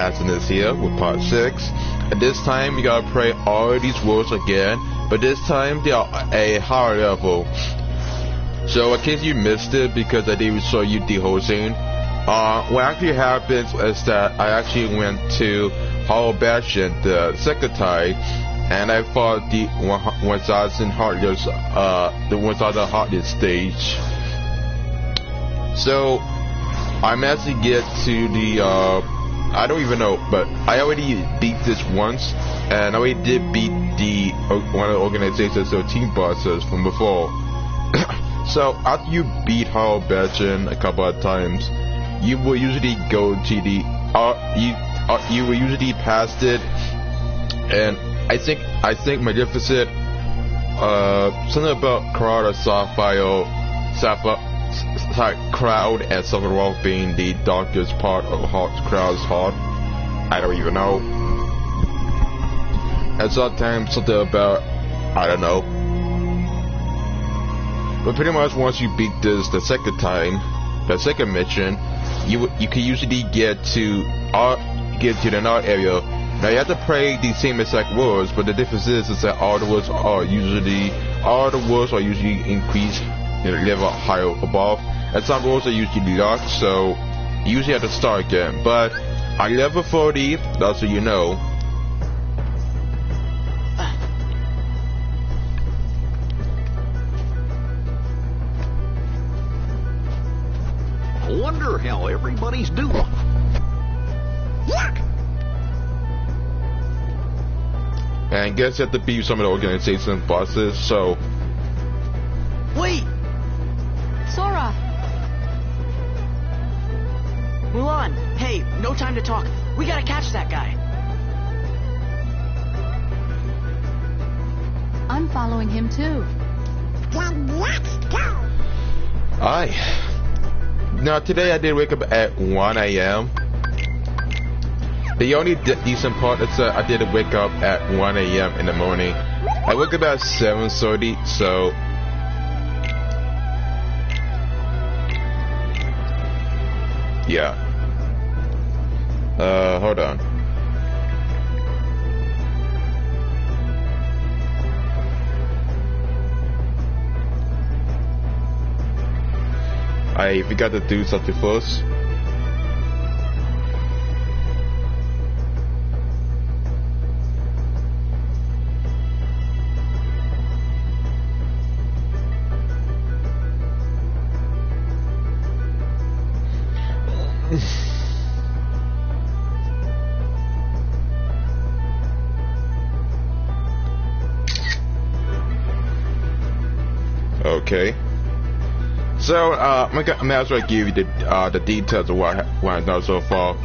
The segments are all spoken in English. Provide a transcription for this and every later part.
Aston is here with part 6. And this time you gotta play all these worlds again, but this time they are a higher level. So in case you missed it because I didn't show you the whole scene, what actually happens is that I actually went to Hollow Bastion the second time, and I fought the 1000 hardest, the 1000 hardest stage. So I managed to get to the I don't even know, but I already beat this once, and I already did beat the one of the organizations or team bosses from before. So after you beat Hollow Bastion a couple of times, you will usually go to the you will usually past it, and I think Magnificent something about Cloud and Cloud and Sephiroth being the darkest part of Cloud's heart. I don't even know. And sometimes something about, I don't know. But pretty much once you beat this the second time, the second mission, you can usually get to another area. Now you have to play the same exact words, but the difference is that all the words are usually increased in level higher above, and some words are usually locked, so you usually have to start again. But on level 40, that's so you know. I wonder how everybody's doing. And I guess you have to beat some of the organization bosses, so... Wait! Sora! Mulan, hey, no time to talk. We gotta catch that guy. I'm following him too. Then let's go! Aye. Now today I did wake up at 1 a.m. The only decent part is that I did wake up at 1 a.m. in the morning. I woke up at 7:30, so... yeah. Hold on. I forgot to do something first. Okay. So, I may as well give you the details of what I've done so far.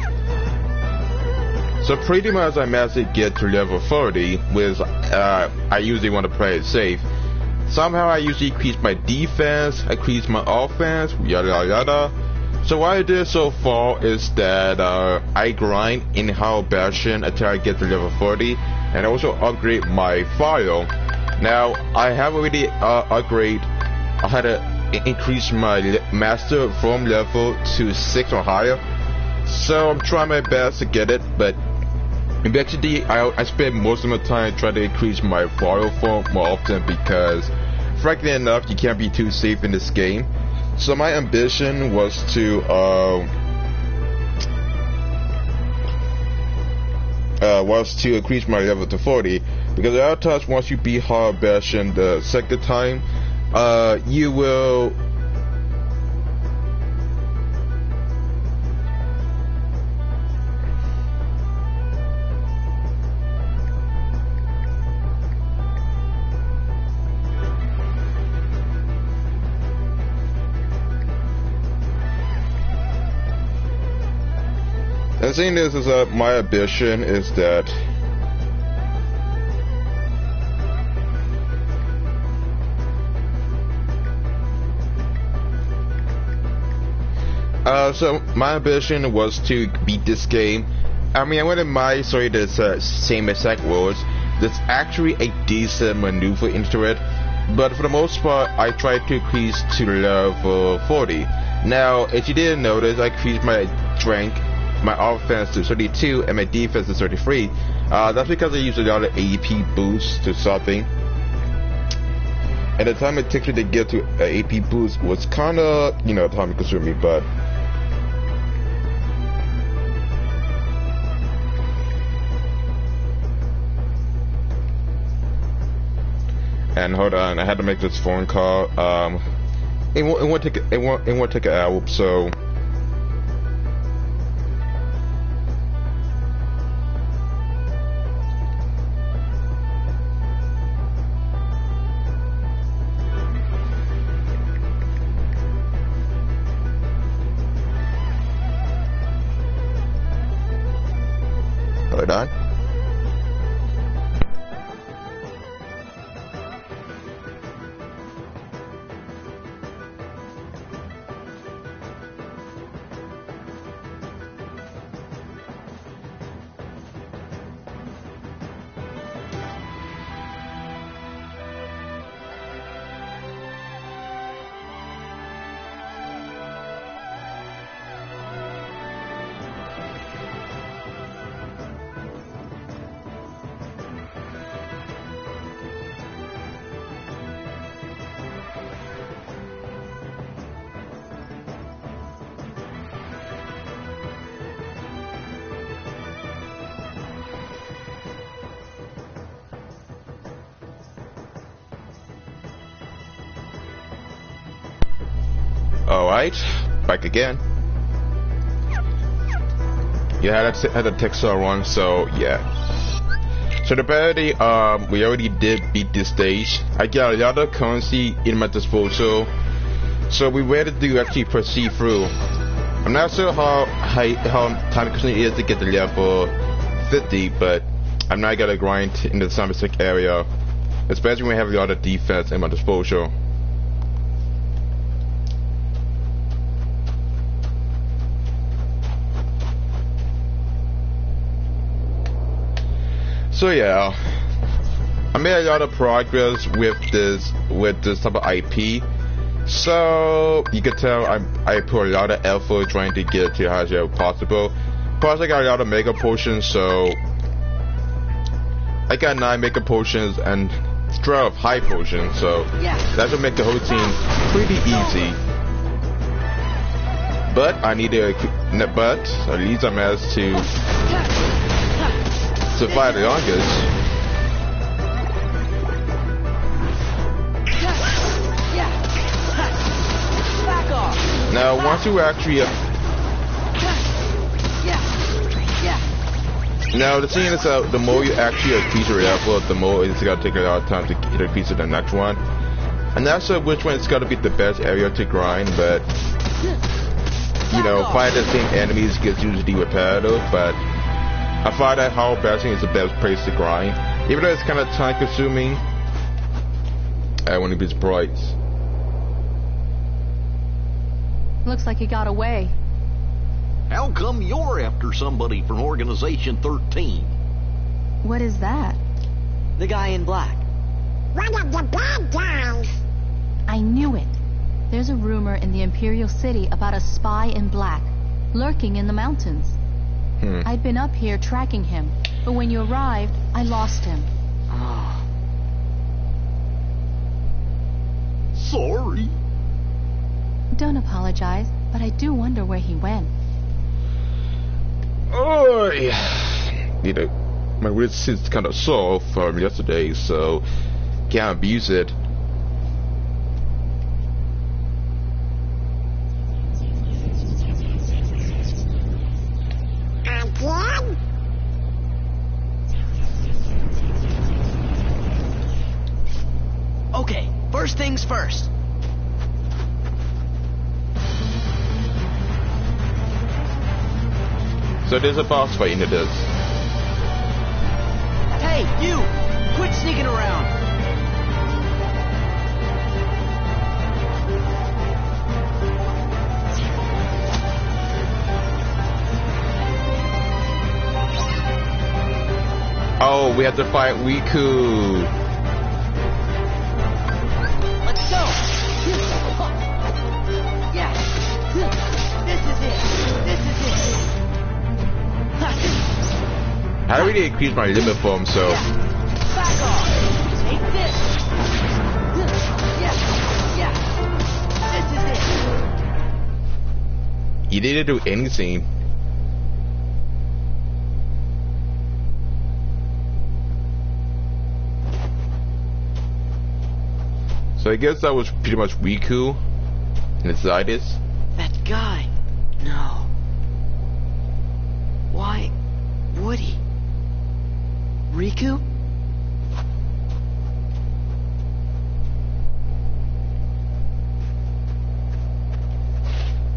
So pretty much I managed to get to level 30, which I usually want to play it safe. Somehow I usually increase my defense, increase my offense, yada yada yada. So what I did so far is that I grind in Hollow Bastion until I get to level 40, and also upgrade my file. Now I have already I had to increase my master from level to 6 or higher. So I'm trying my best to get it, but eventually I spend most of my time trying to increase my file form more often because, frankly enough, you can't be too safe in this game. So my ambition was to increase my level to 40, because a lot of times once you beat Hollow Bastion the second time, you will the thing is that my ambition is that so my ambition was to beat this game. I mean, I wouldn't mind sorry the same exact words. There's actually a decent maneuver into it, but for the most part I tried to increase to level 40. Now if you didn't notice, I increased my strength my offense to 32 and my defense to 33. That's because I use a lot of AP boosts to something. And the time it takes me to get to an AP boost was kind of, time consuming, but. And hold on, I had to make this phone call. It won't take an hour, so. Hold on. Alright, back again. Yeah, I had a Texar one, so yeah. So the ability, we already did beat this stage. I got a lot of currency in my disposal, so we ready to actually proceed through. I'm not sure how time consuming it is to get to level 50, but I'm not gonna grind in the Somerset area, especially when I have a lot of defense in my disposal. So yeah, I made a lot of progress with this type of IP. So you can tell I put a lot of effort trying to get to as high as possible. Plus I got a lot of mega potions, so I got 9 mega potions and 12 high potions. So that should make the whole team pretty easy. But I need to, at least I managed to survive the longest. Now, once you actually now the thing is the more you actually increase your level, the more it's gonna take a lot of time to increase to the next one. I'm not sure which one is gonna be the best area to grind, but fighting the same enemies gets usually repetitive, but I find that Hollow Bastion is the best place to grind. Even though it's kind of time consuming, I wouldn't be surprised. Looks like he got away. How come you're after somebody from Organization 13? What is that? The guy in black. One of the bad guys. I knew it. There's a rumor in the Imperial City about a spy in black, lurking in the mountains. I'd been up here tracking him, but when you arrived, I lost him. Oh. Sorry. Don't apologize, but I do wonder where he went. Oh, yeah. My wrist is kind of sore from yesterday, so can't abuse it. Again? Okay, first things first. So there's a boss fight into this. Hey, you! Quit sneaking around! Oh, we have to fight Riku. Let's go! Yeah! This is it! This is it! I already increased my limit for him, so. Back off. Take this. Yeah. This is it. You didn't do anything. So I guess that was pretty much Riku inside this. That guy. No. Why would he? Riku?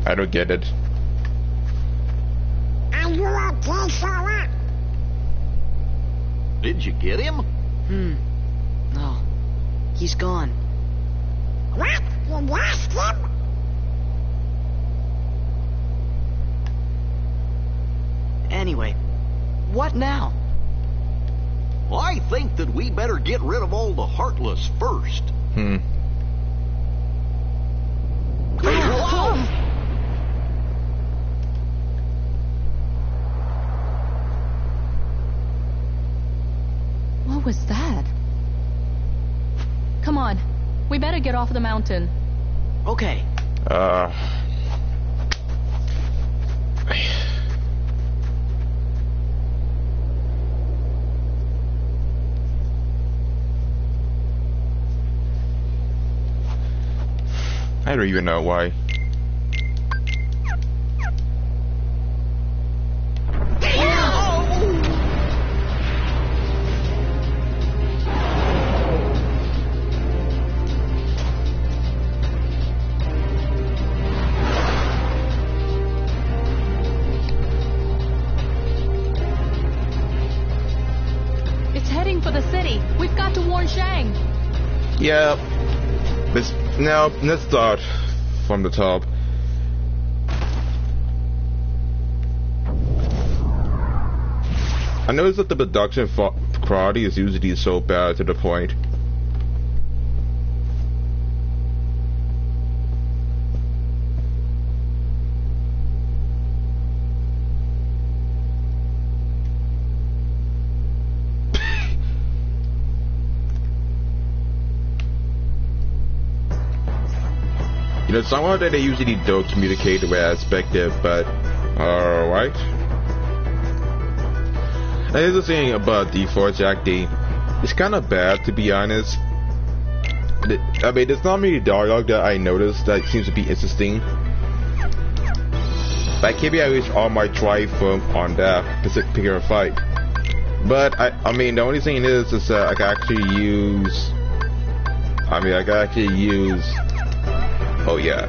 I don't get it. Are you okay, Sora? Did you get him? No. He's gone. What? You lost him? Anyway, what now? I think that we better get rid of all the Heartless first. Whoa! What was that? Come on. We better get off the mountain. Okay. I don't even know why. It's heading for the city. We've got to warn Shang. Yeah. Now, let's start from the top. I noticed that the production quality is usually so bad to the point. You know, somehow that they usually don't communicate the way I expected, but alright. And here's the thing about D4's acting. It's kind of bad, to be honest. I mean, there's not many dialogue that I noticed that seems to be interesting. Like, maybe I wish all might try from on that particular fight. But, I mean, the only thing is that I can actually use... Oh yeah.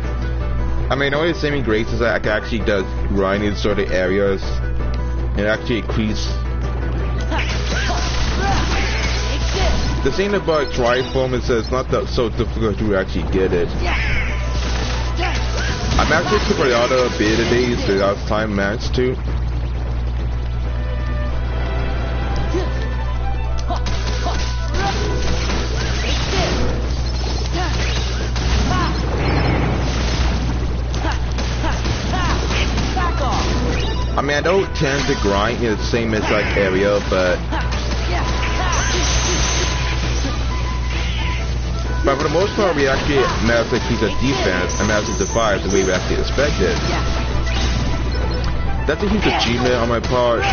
I mean, the only saving grace is that I can actually just run in certain areas and actually increase. The thing about Triform is that it's not that so difficult to actually get it. I'm actually took a lot of beta days the last time managed to. I mean, I don't tend to grind in the same exact area, but for the most part, we actually managed to keep the defense and managed to survive the way we actually expected. That's a huge achievement on my part.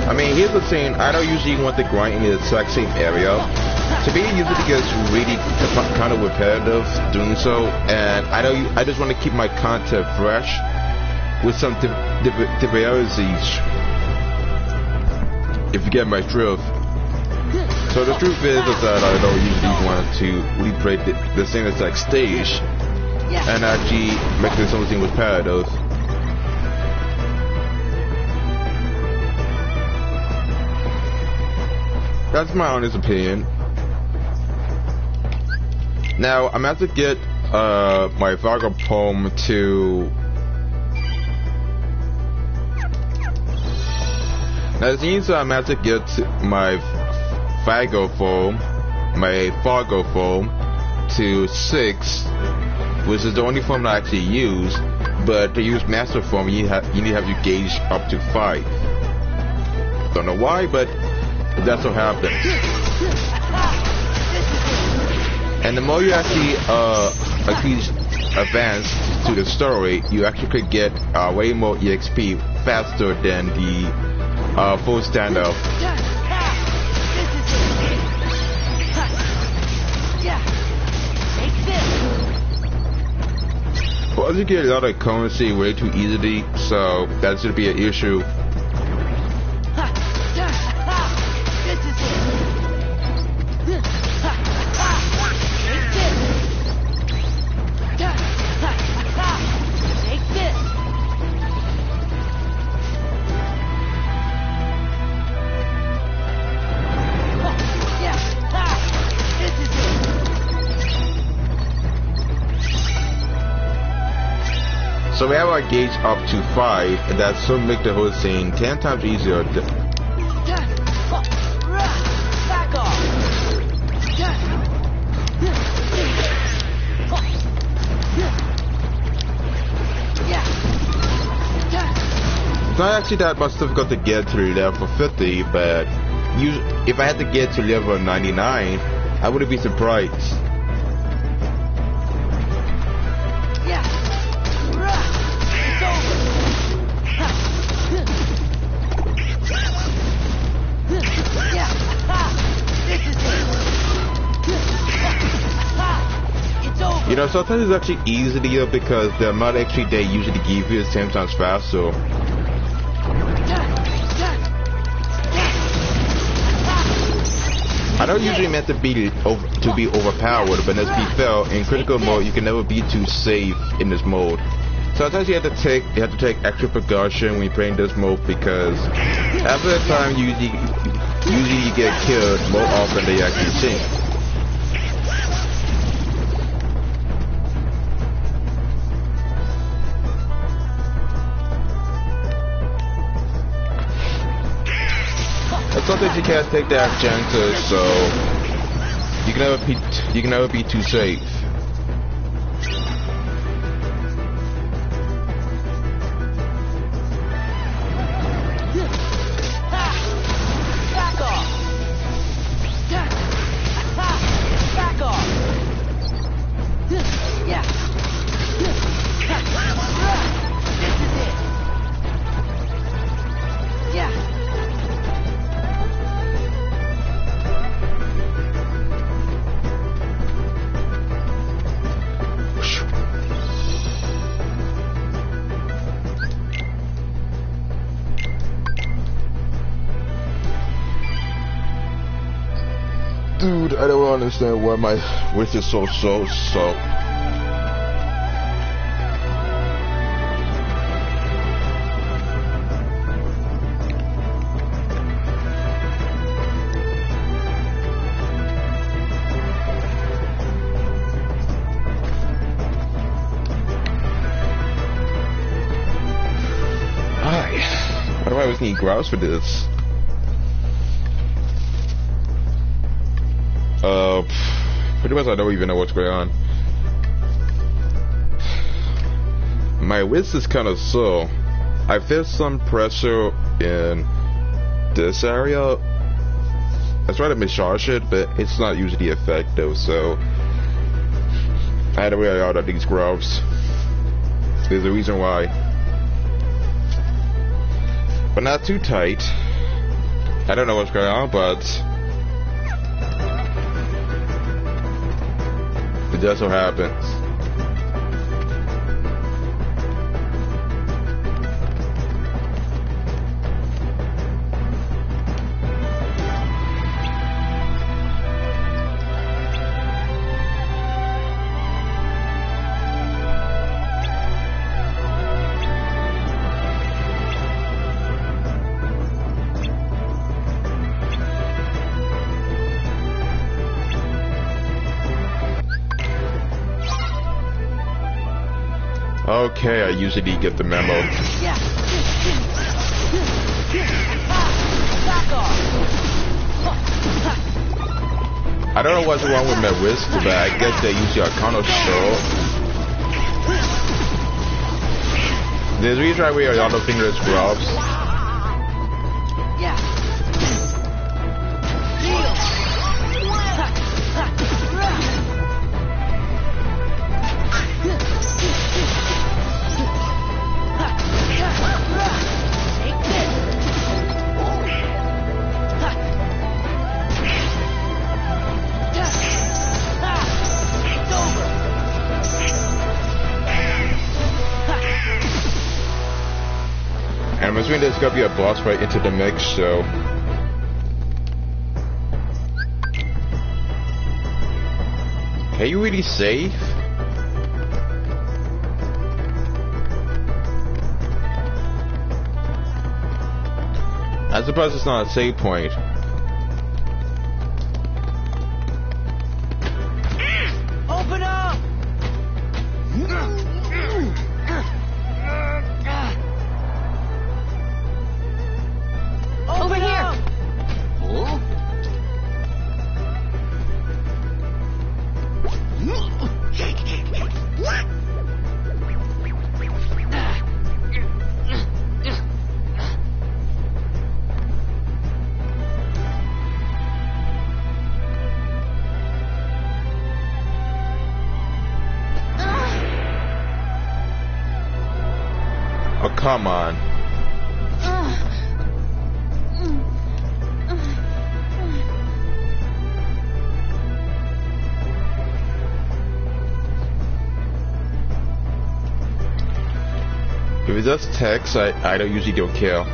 I mean, here's the thing, I don't usually want to grind in the exact same area. To me, it usually gets really kind of repetitive doing so, and I just want to keep my content fresh with some diversities, if you get my drift. So the truth is that I don't usually want to replay the same exact stage and actually make this something repetitive. That's my honest opinion. Now, I'm about to get my Fargo poem to... Now, it seems I'm about to get my Fargo foam to 6, which is the only form I actually use. But to use master form, you need to have your gauge up to 5. Don't know why, but that's what happens. And the more you actually advance to the story, you actually could get way more EXP faster than the full standoff. Well, you get a lot of currency way too easily, so that should be an issue. So we have our gauge up to 5, and that should make the whole scene 10 times easier. Back off. It's not actually that much difficult to get to level 50, but if I had to get to level 99, I wouldn't be surprised. You know, sometimes it's actually easier because the amount of XP they usually give you is 10 times faster. I don't usually meant to be overpowered, but let's be fair, in critical mode you can never be too safe in this mode. Sometimes you have to take extra precaution when you're playing this mode because after a time usually you get killed more often than you actually think. Sometimes you can't take that chances, so you can never be too safe. Dude, I don't understand why my wrist is so. Why do I always need grouse for this? Pretty much I don't even know what's going on. My wrist is kind of sore. I feel some pressure in this area. I try to massage it, but it's not usually effective, so I had to wear out of these gloves. There's a reason why. But not too tight. I don't know what's going on, but it just so happens. Okay, I usually get the memo. I don't know what's wrong with my wrist, but I guess they usually are kind of short. There's a reason I wear a lot of fingerless gloves. Yeah. And I'm assuming there's gonna be a boss fight into the mix, so. Can you really save? I suppose it's not a save point. Open up! Over here! Huh? Oh, come on. If it's just text, I don't usually don't care.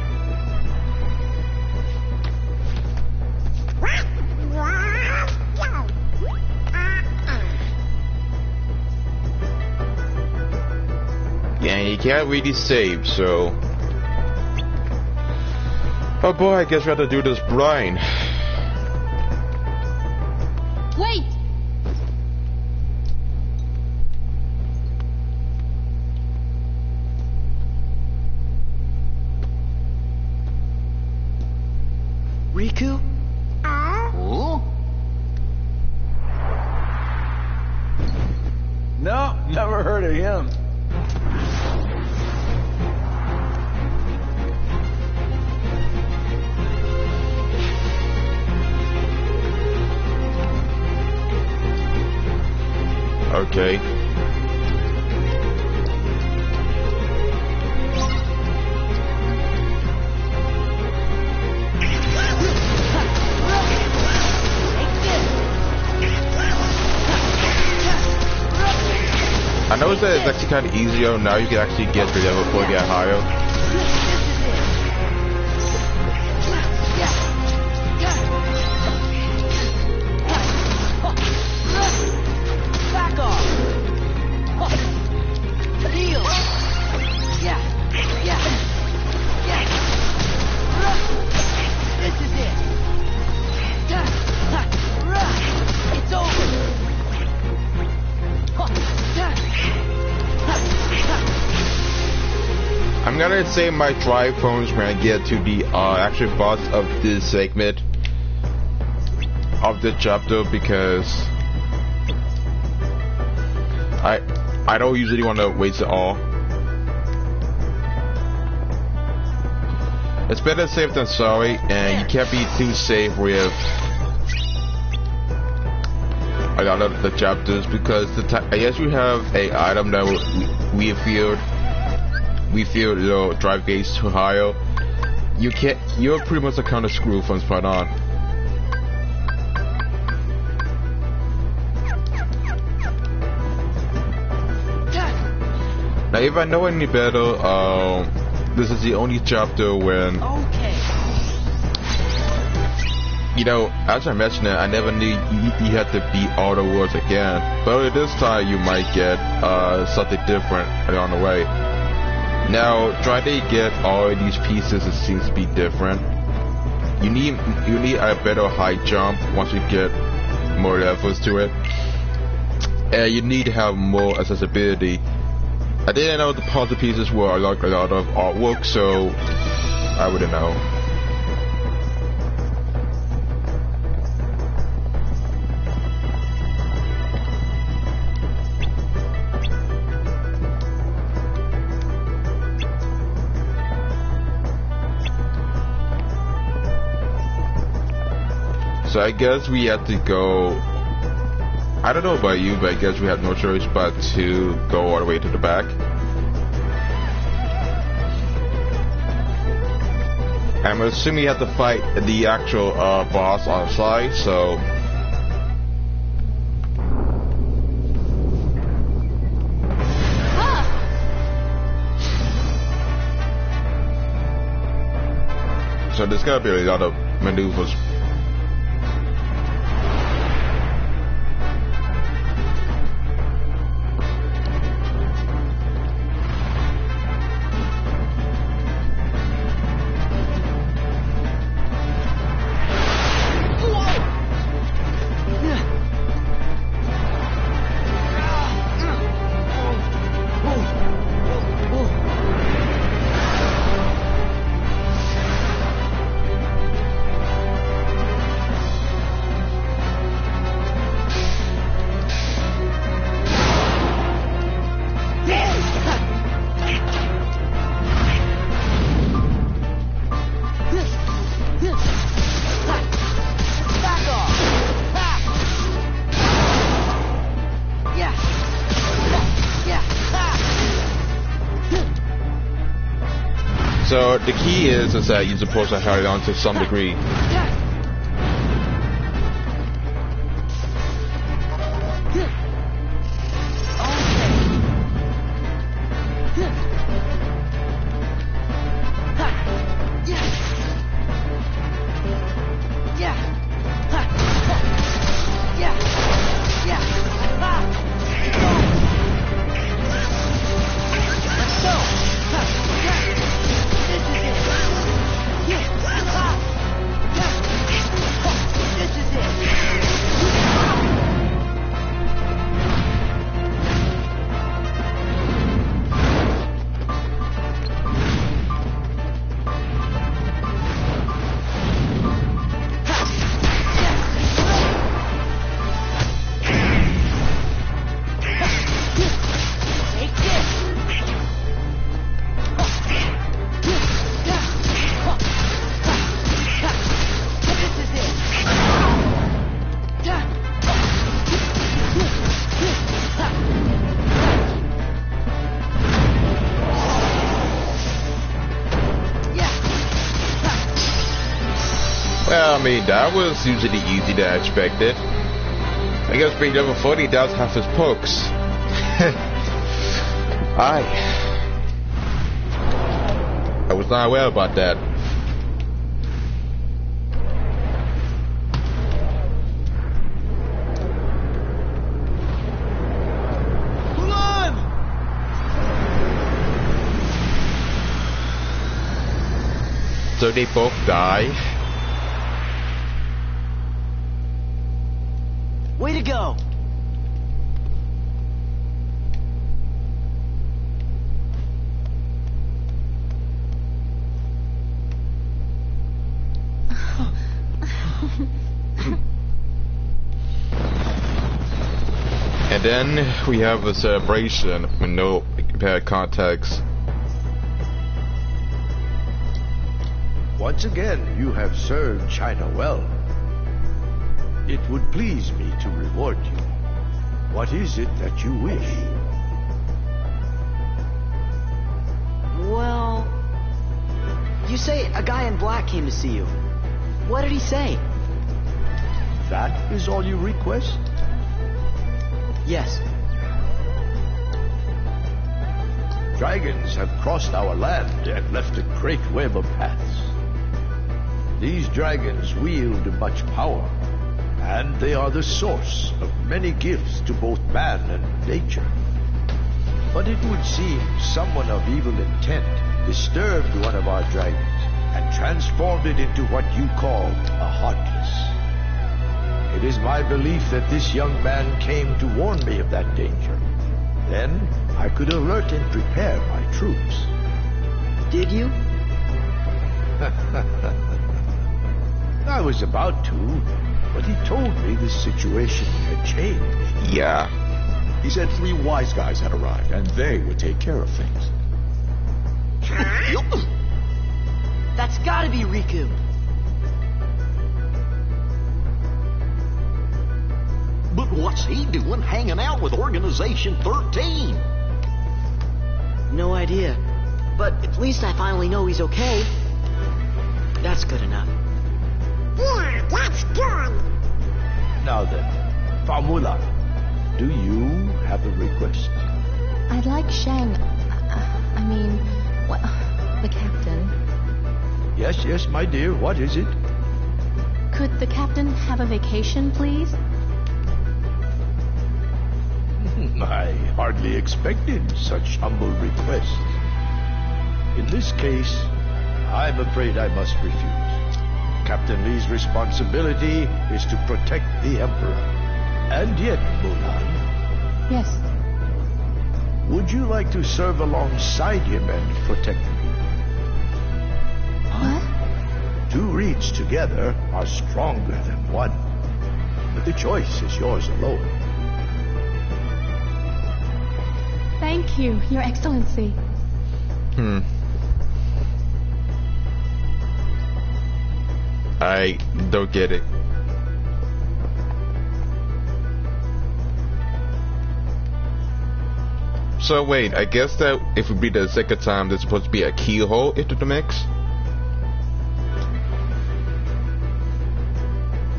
Yeah, you can't really save, so. Oh boy, I guess we have to do this blind. Wait! Riku? Huh? No, never heard of him. Okay. I noticed that it's actually kind of easier now. You can actually get to level 4, get higher. Back off! Deal! Yeah. This is it! It's over! I'm gonna save my drive phones when I get to the actual boss of this segment of the chapter, because I don't usually want to waste it all. It's better safe than sorry, and you can't be too safe with a lot of the chapters, because I guess we have a item that we feel your drive gates too higher. You're pretty much a kind of screwed from this point on. Now, if I know any better, this is the only chapter when, Okay. you know, as I mentioned it, I never knew you had to beat all the worlds again. But this time you might get something different along the way. Now, trying to get all of these pieces, it seems to be different. You need a better high jump once you get more levels to it, and you need to have more accessibility. I didn't know the puzzle pieces were like a lot of artwork, so I wouldn't know. So I guess we have to go. I don't know about you, but I guess we have no choice but to go all the way to the back. I'm assuming you have to fight the actual boss on site, so. So there's gotta be a lot of maneuvers. So the key is that you're supposed to hold on to some degree. Well, I mean, that was usually easy than I expected. I guess being level 40 does have his pokes. I was not aware about that. So they both die. Way to go! And then we have a celebration with no bad context. Once again, you have served China well. It would please me to reward you. What is it that you wish? Well, you say a guy in black came to see you. What did he say? That is all you request? Yes. Dragons have crossed our land and left a great web of paths. These dragons wield much power, and they are the source of many gifts to both man and nature. But it would seem someone of evil intent disturbed one of our dragons and transformed it into what you call a Heartless. It is my belief that this young man came to warn me of that danger. Then I could alert and prepare my troops. Did you? I was about to, but he told me the situation had changed. Yeah. He said 3 wise guys had arrived, and they would take care of things. That's gotta be Riku. But what's he doing hanging out with Organization 13? No idea. But at least I finally know he's okay. That's good enough. Yeah, that's good. Now then, Famula, do you have a request? I'd like Shang. The captain. Yes, my dear, what is it? Could the captain have a vacation, please? I hardly expected such humble request. In this case, I'm afraid I must refuse. Captain Lee's responsibility is to protect the Emperor. And yet, Mulan, Yes. would you like to serve alongside him and protect me? What? Two reeds together are stronger than one. But the choice is yours alone. Thank you, Your Excellency. I don't get it. So wait, I guess that if we beat the second time, there's supposed to be a keyhole into the mix?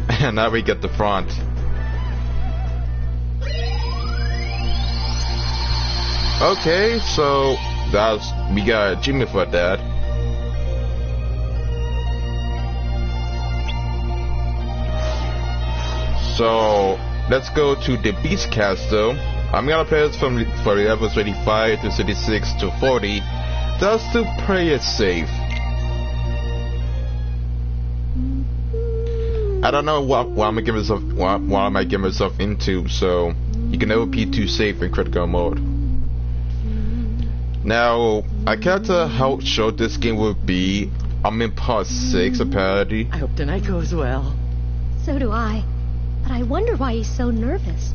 And now we get the front. Okay, so we got Jimmy for that. So let's go to the Beast Castle. I'm gonna play this for levels 35 to 36 to 40, just to play it safe. I don't know what I might get myself into, so you can never be too safe in critical mode. Now, I can't tell how short this game will be. I'm in part 6 apparently. I hope tonight goes well. So do I. But I wonder why he's so nervous.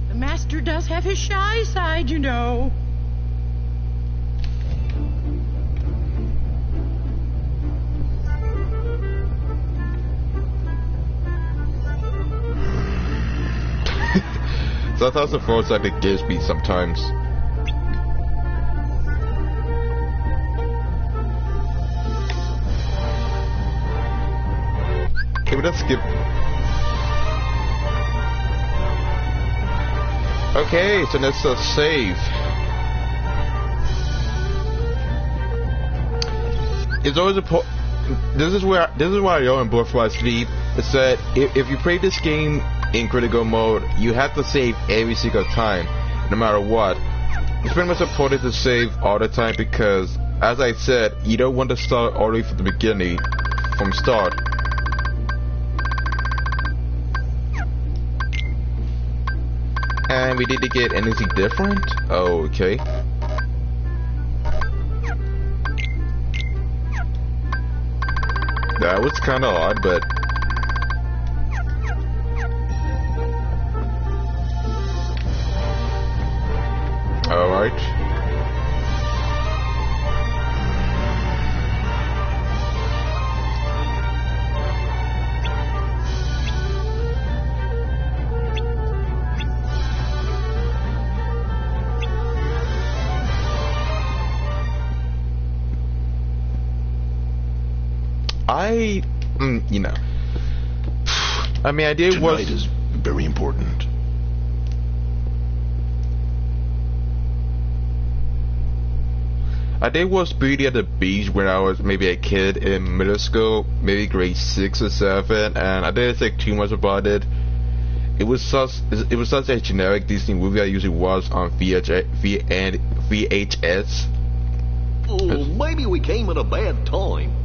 The master does have his shy side, you know. Sometimes the first like it gives me sometimes. Okay, but let's skip. Okay, so let's save. It's always important. This is why I own Birthright Sleep. It's that if you play this game in critical mode, you have to save every single time, no matter what. It's pretty much important to save all the time because, as I said, you don't want to start all the way from the beginning, from start. And we didn't get anything different? Oh, okay. That was kind of odd, but... Alright. I mean, idea Tonight was is very important. I did watch Beauty at the Beach when I was maybe a kid in middle school, maybe grade 6 or 7, and I didn't think too much about it. It was such a generic Disney movie I usually watch on VHS. Oh, maybe we came at a bad time.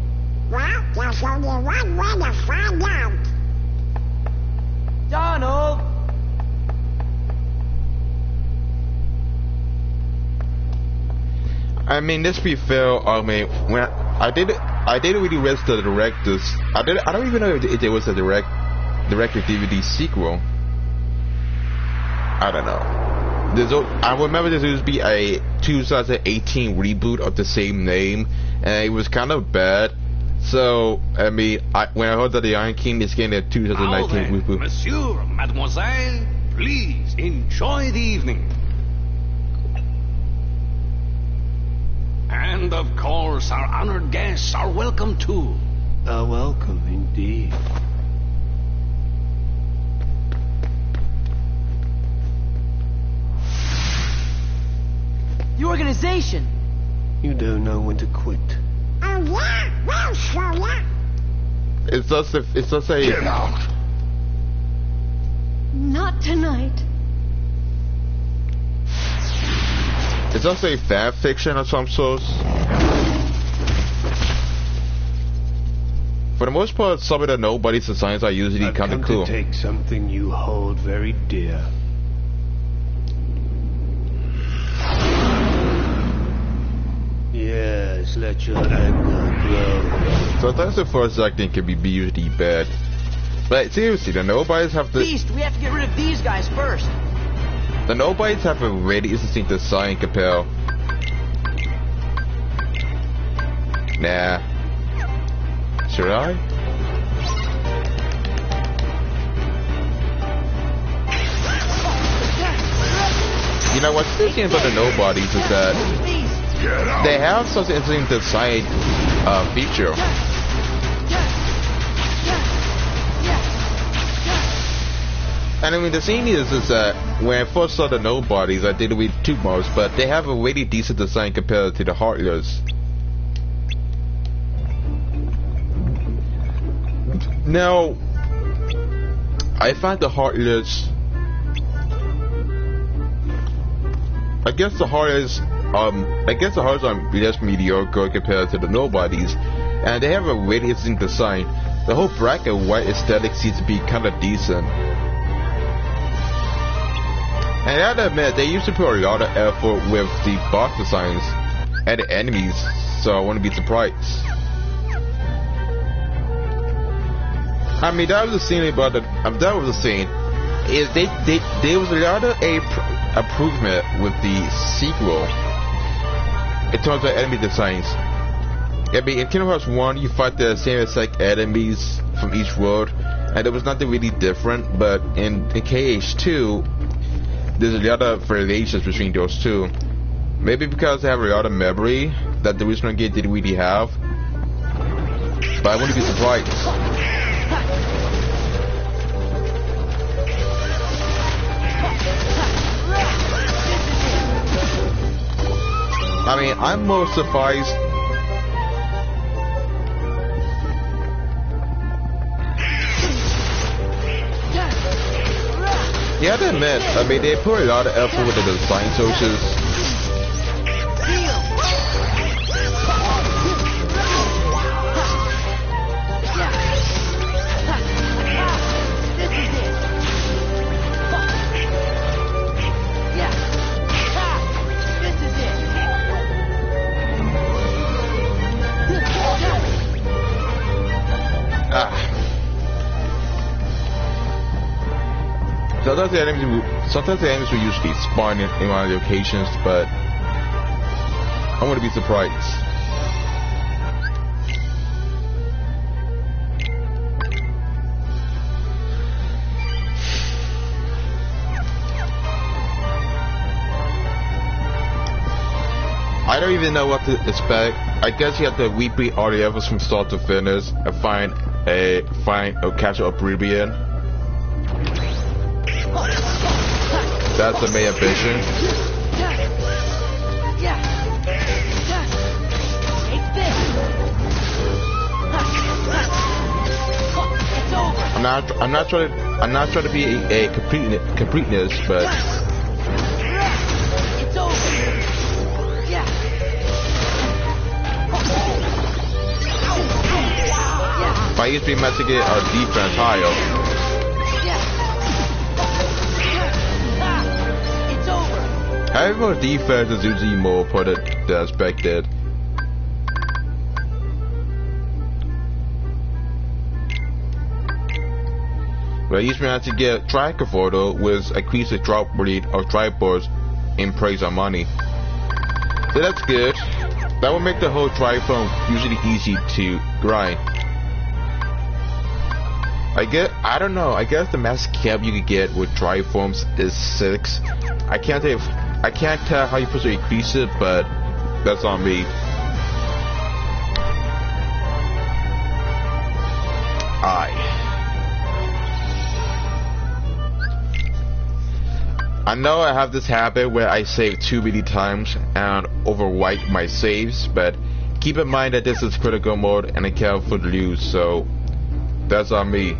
Well, there's only one way to find out. Donald! I mean, let's be fair. I mean, when I didn't really read the directors. I don't even know if there was a direct-to-DVD sequel. I don't know. I remember there used to be a 2018 reboot of the same name, and it was kind of bad. So, I mean, when I heard that the Iron King is getting a 2019 reboot. Monsieur, mademoiselle, please enjoy the evening. And of course, our honored guests are welcome too. Welcome indeed. The organization! You don't know when to quit. Oh yeah, well, show ya. It's just a. Get out! Not tonight. It's just a fan fiction of some sort. For the most part, some of the nobody's designs are usually kind of cool. To take something you hold very dear. Yes, let your anger grow. Sometimes the first acting can be usually bad. But seriously, the nobodies have the... Beast, we have to get rid of these guys first. The nobodies have a really interesting design, Capel. Nah. Should I? You know what's interesting about the nobodies is that they have such an interesting design feature. And I mean, the thing is that when I first saw the nobodies, I didn't read too much, but they have a really decent design compared to the Heartless. Now, I find the Heartless. I guess the Heartless are less mediocre compared to the nobodies, and they have a really interesting design. The whole black and white aesthetic seems to be kind of decent. And I gotta admit, they used to put a lot of effort with the boss designs and the enemies, so I wouldn't be surprised. I mean, that was the thing about the. That was the thing. Is there was a lot of improvement with the sequel in terms of enemy designs. I mean, in Kingdom Hearts 1, you fight the same exact enemies from each world, and there was nothing really different. But in KH2, there's a lot of variations between those two. Maybe because they have a lot of memory that the original game didn't really have. But I wouldn't be surprised. I mean, I'm more surprised. You have to admit, I mean, they put a lot of effort with the design choices. Sometimes the enemies will usually spawn in my locations, but I wouldn't be surprised. I don't even know what to expect. I guess you have to repeat all the efforts from start to finish and find a catch up Oblivion. That's the main ambition. I'm not trying to be a completeness, but it's over. Yeah. By used to be meant to get our defense higher. However, defense is usually more important than expected. But I used to have to get tracker photo with increase the drop rate of tripods in praise of money. So that's good. That would make the whole dry foam usually easy to grind. I don't know, I guess the max cap you could get with dry foams is 6. I can't tell how you're supposed to increase it, but that's on me. I know I have this habit where I save too many times and overwrite my saves, but keep in mind that this is critical mode and I can't afford to lose, so that's on me.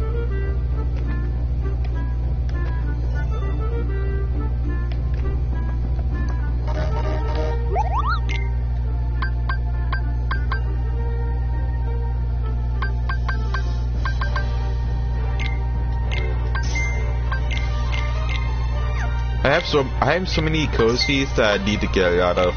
I have so many cozies that I need to get out of.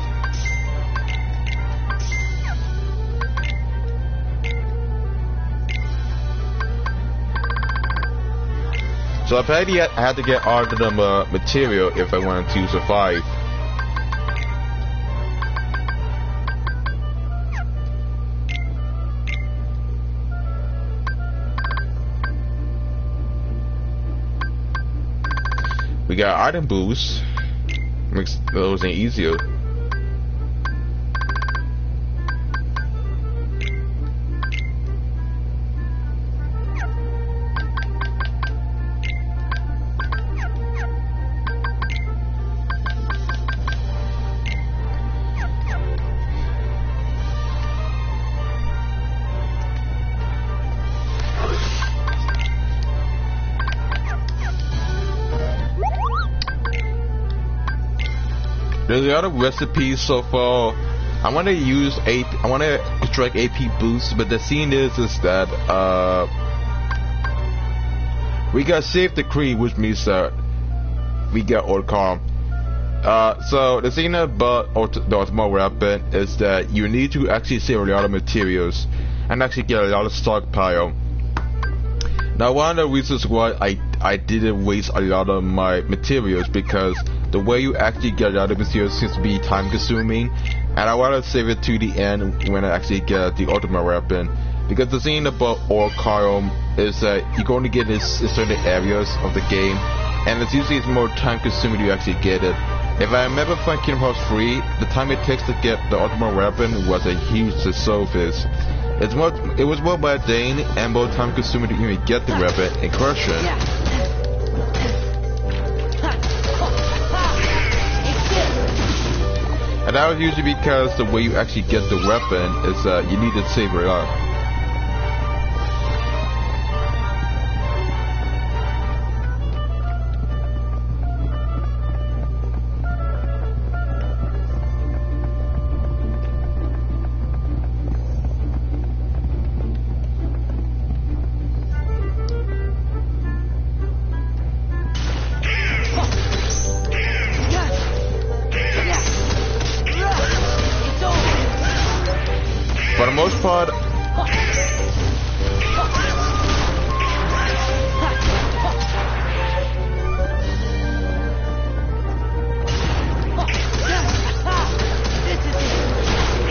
So apparently I had to get all of the material if I wanted to survive. We got item boost, makes those easier. There's a lot of recipes so far. I want to extract AP boost, but the scene is that we got save the cream, which means that we get Orcom. So the thing about the Ultimate Weapon is that you need to actually save a lot of materials and actually get a lot of stockpile. Now, one of the reasons why I didn't waste a lot of my materials because the way you actually get a lot of materials seems to be time consuming, and I want to save it to the end when I actually get the Ultimate Weapon. Because the thing about Orcom is that you're going to get this in certain areas of the game, and it's usually more time consuming to actually get it. If I remember from Kingdom Hearts 3, the time it takes to get the Ultimate Weapon was a huge service. It was more mundane and more time consuming to even get the weapon in question. And that was usually because the way you actually get the weapon is you need to save it up.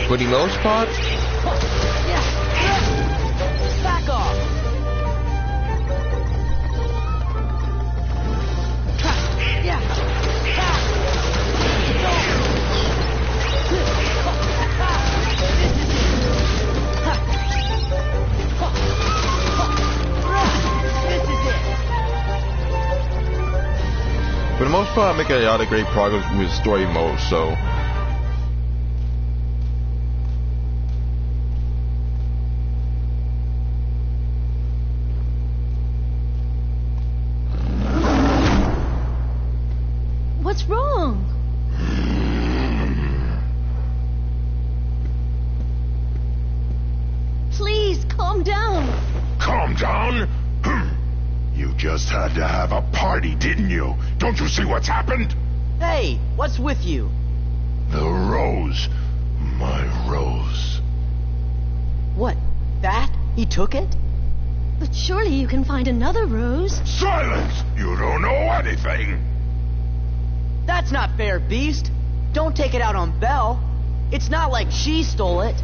For the most part, back off. For the most part, I'm making a lot of great progress with story mode, so. What's wrong? Please, calm down. Calm down? You just had to have a party, didn't you? Don't you see what's happened? Hey, what's with you? The rose. My rose. What? That? He took it? But surely you can find another rose. Silence! You don't know anything. That's not fair, Beast. Don't take it out on Belle. It's not like she stole it.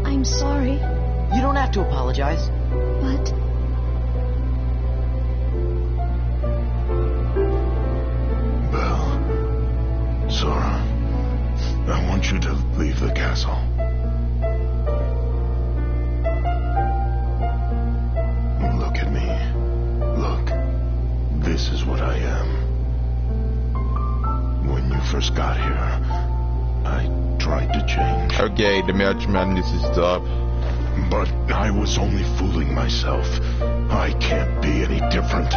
I'm sorry. You don't have to apologize. But... Belle, Sora, I want you to leave the castle. Look at me. Look. This is what I am. When you first got here, I tried to change. Okay, the March Madness is stop. But I was only fooling myself. I can't be any different.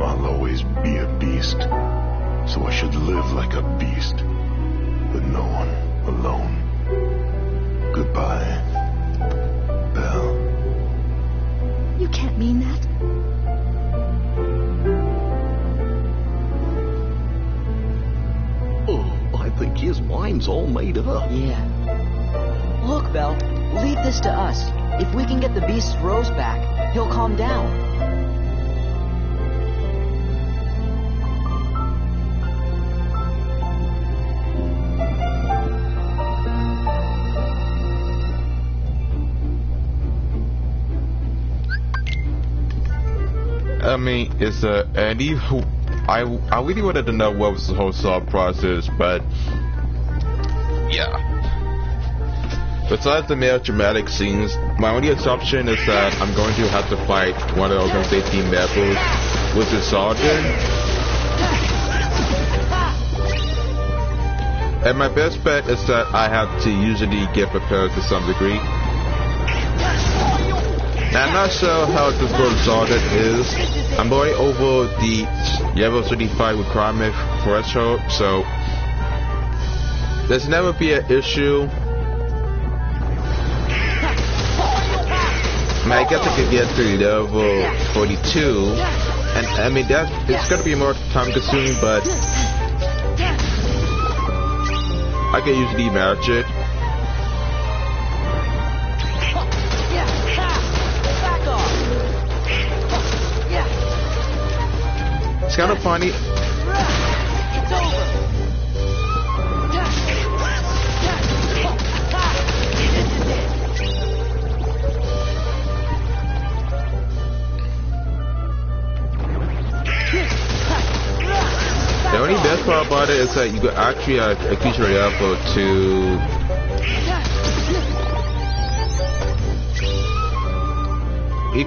I'll always be a beast. So I should live like a beast. With no one, alone. Goodbye, Belle. You can't mean that. Oh, I think his mind's all made up. Yeah. Look, Belle, leave this to us. If we can get the beast's rose back, he'll calm down. I mean, it's Andy who I really wanted to know what was the whole thought process, but yeah. Besides the male dramatic scenes, my only assumption is that I'm going to have to fight one of the organization members with the sergeant. And my best bet is that I have to usually get prepared to some degree. Now, I'm not sure how difficult the sergeant is. I'm going over the level 35 requirement threshold, so there's never be an issue. I mean, I guess I could get to level 42, and I mean it's gonna be more time consuming, but I can usually manage it. It's kind of funny. It's over. The only best part about it is that you could actually increase your level to you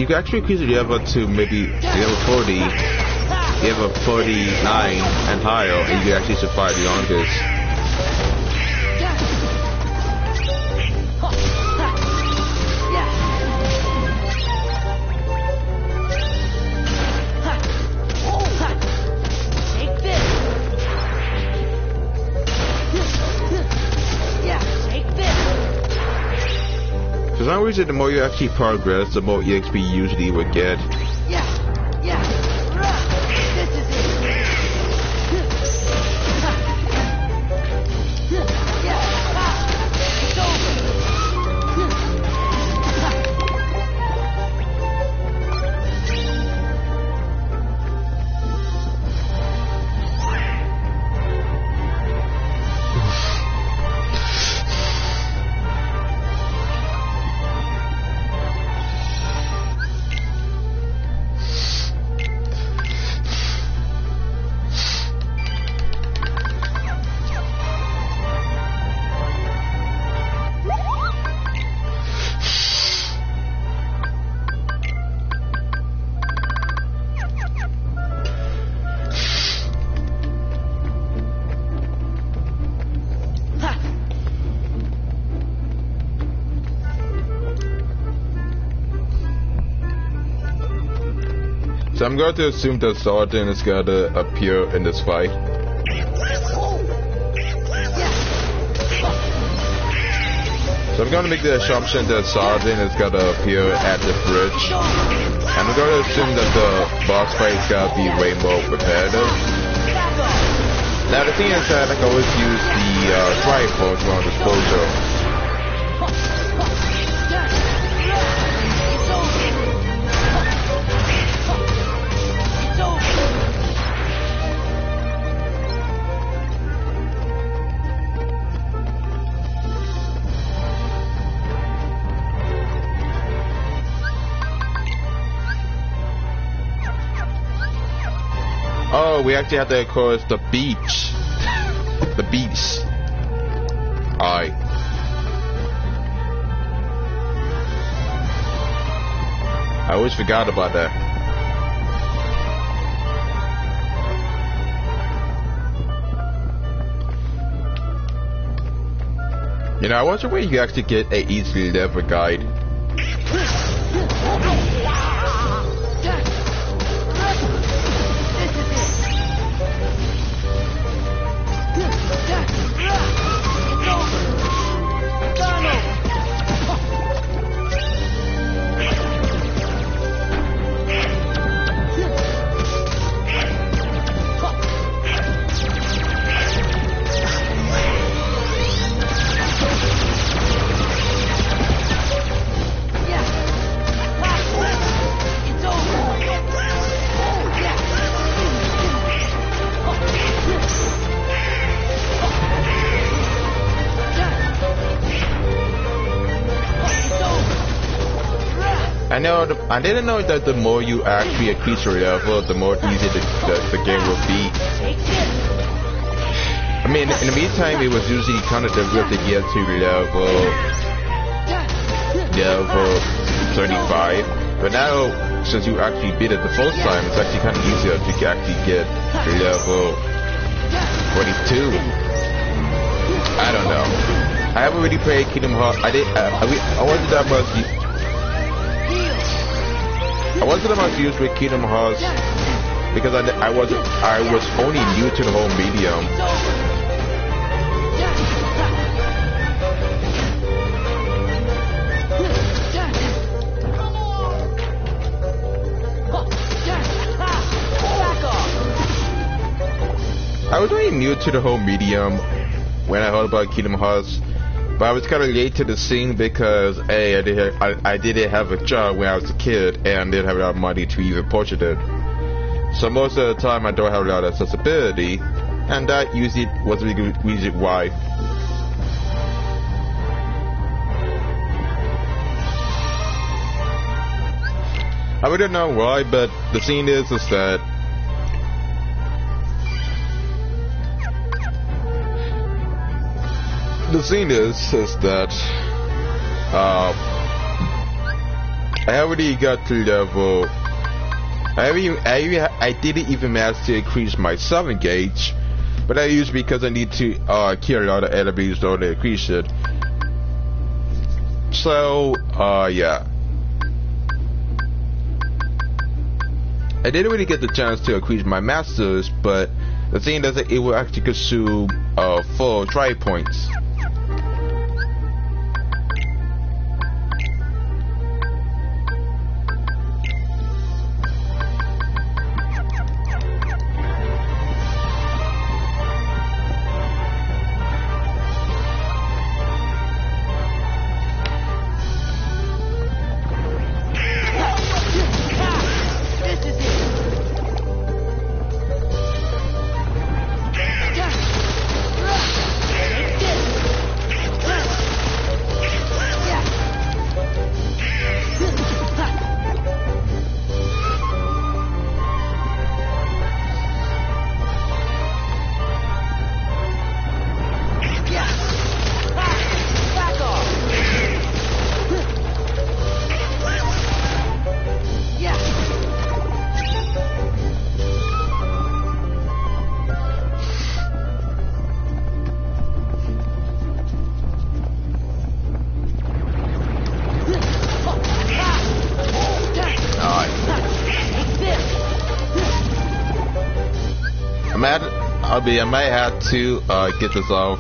could actually increase your level to maybe level 40, level 49 and higher, and you can actually survive the longest. For some reason, the more you actually progress, the more EXP you usually would get. So I'm going to assume that Sergeant is going to appear in this fight. So I'm going to make the assumption that Sergeant is going to appear at the bridge. And I'm going to assume that the boss fight is going to be way more repetitive. Now the thing is that I can always use the rifle to on disposal. Oh, we actually have to cross the beach. The beach. Alright. I always forgot about that. You know, I wonder where you actually get a easy level guide. I didn't know that the more you actually increase your level, the more easy the game will be. I mean, in the meantime, it was usually kind of difficult to get to level 35. But now, since you actually beat it the first time, it's actually kind of easier to actually get to level 42. I don't know. I haven't really played Kingdom Hearts. I wasn't that much. I wasn't that much used with Kingdom Hearts because I was only new to the whole medium. I was really new to the whole medium when I heard about Kingdom Hearts. But I was kind of late to the scene because A, I didn't have a job when I was a kid and didn't have a lot of money to even purchase it. So most of the time I don't have a lot of accessibility, and that usually was the reason why. I wouldn't know why, but the scene is that the scene is that I already got to level. I didn't even manage to increase my 7 gauge, but I used because I need to kill a lot of enemies in order to increase it. So yeah, I didn't really get the chance to increase my masters, but the thing is that it will actually consume 4 try points. I might have to get this off.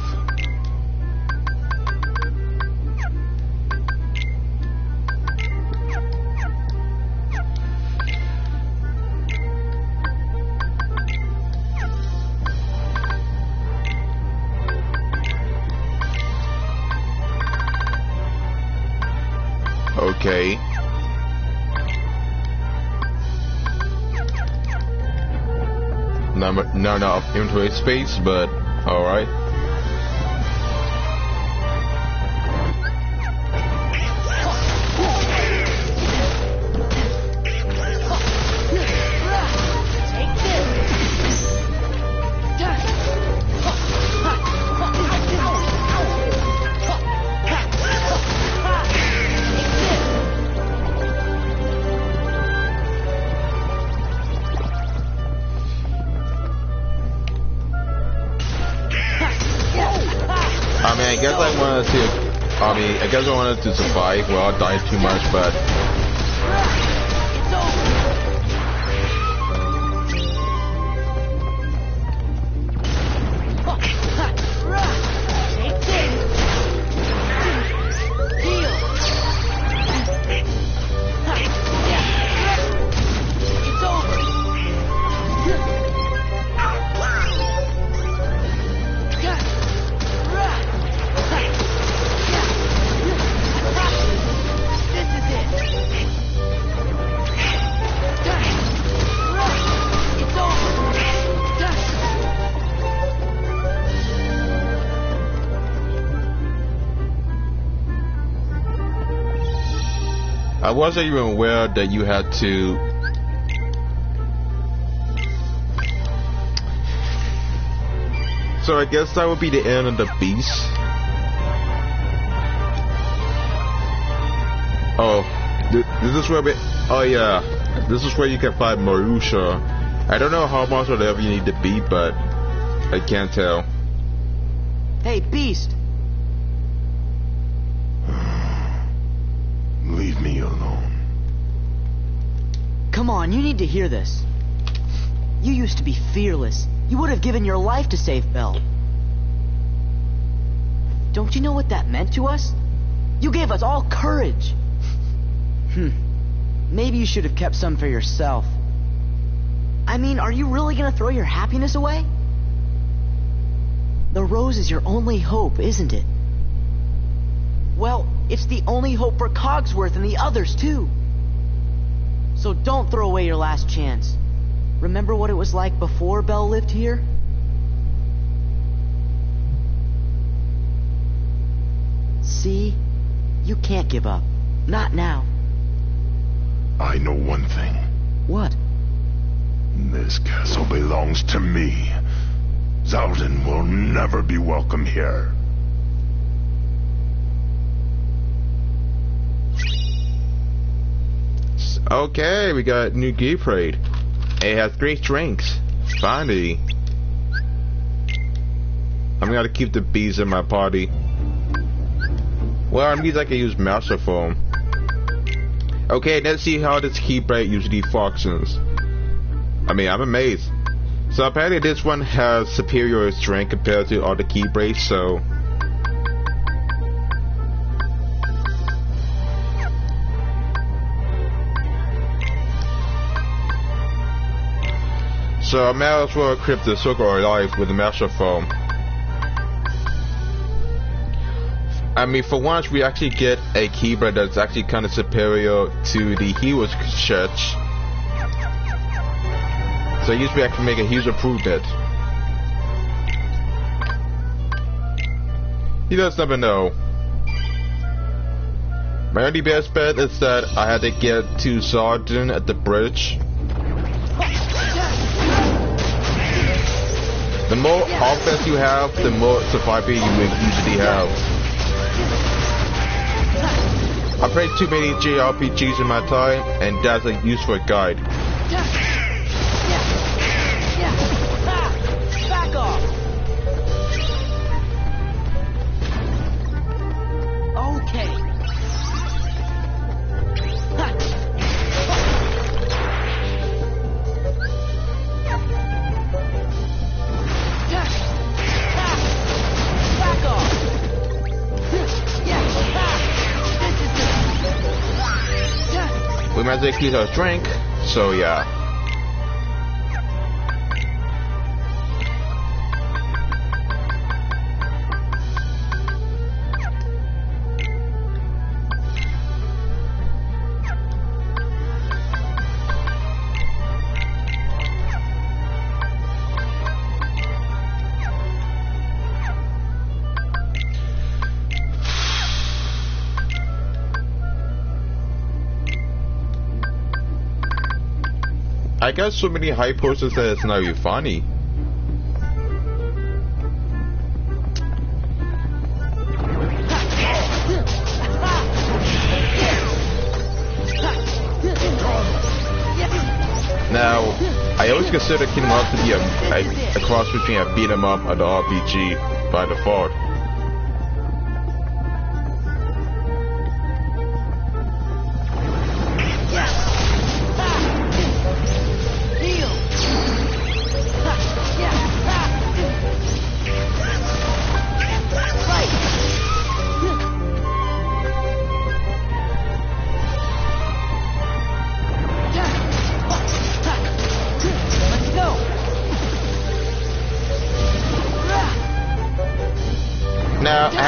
Okay. Not enough inventory space, but alright. I wanted to, I guess I wanted to survive without dying too much, but... I wasn't even aware that you had to... So I guess that would be the end of the beast. Oh, this is where oh yeah, this is where you can find Marusha. I don't know how much of whatever you need to beat, but I can't tell. Hey, Beast! Leave me alone. Come on, you need to hear this. You used to be fearless. You would have given your life to save Belle. Don't you know what that meant to us? You gave us all courage. Maybe you should have kept some for yourself. I mean, are you really gonna throw your happiness away? The rose is your only hope, isn't it? Well, it's the only hope for Cogsworth and the others, too. So don't throw away your last chance. Remember what it was like before Belle lived here? See? You can't give up. Not now. I know one thing. What? This castle belongs to me. Zaldin will never be welcome here. Okay, we got new gear parade. It has 3 strengths. Finally. I'm gonna keep the bees in my party. Well, at least I can use Master Form. Okay, let's see how this Keyblade usually functions. I'm amazed. So apparently this one has superior strength compared to other Keyblades, so... So I might as well equip the Circle of Life with the Master Form. For once, we actually get a Keyblade that's actually kind of superior to the Hero's Church. So usually I can make a huge improvement. You just never know. My only best bet is that I had to get to Zaldin at the bridge. The more offense you have, the more survival you will usually have. I played too many JRPGs in my time, and that's a useful guide. Back off! Okay. We might increase our strength, so yeah. I got so many high posters that it's not even funny. Now, I always consider Kingdom Hearts to be a cross between a beat 'em up and an RPG by default.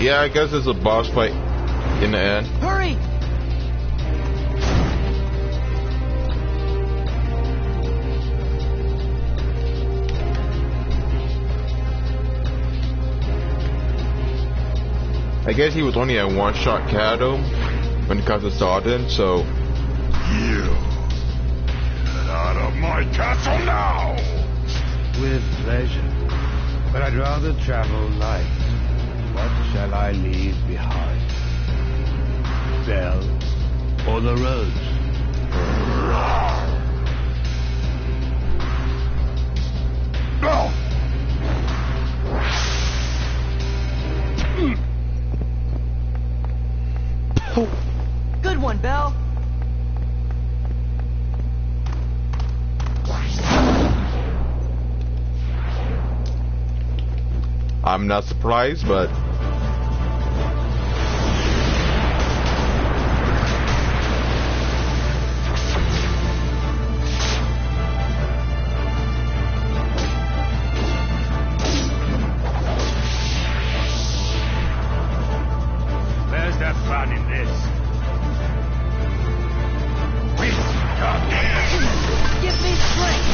Yeah, I guess it's a boss fight in the end. Hurry! I guess he was only a one-shot KO when it comes to Sardin, so... You! Get out of my castle now! With pleasure. But I'd rather travel light. What shall I leave behind? Bell or the rose? No! Good one, Belle. I'm not surprised, but... Where's the fun in this? Give me strength.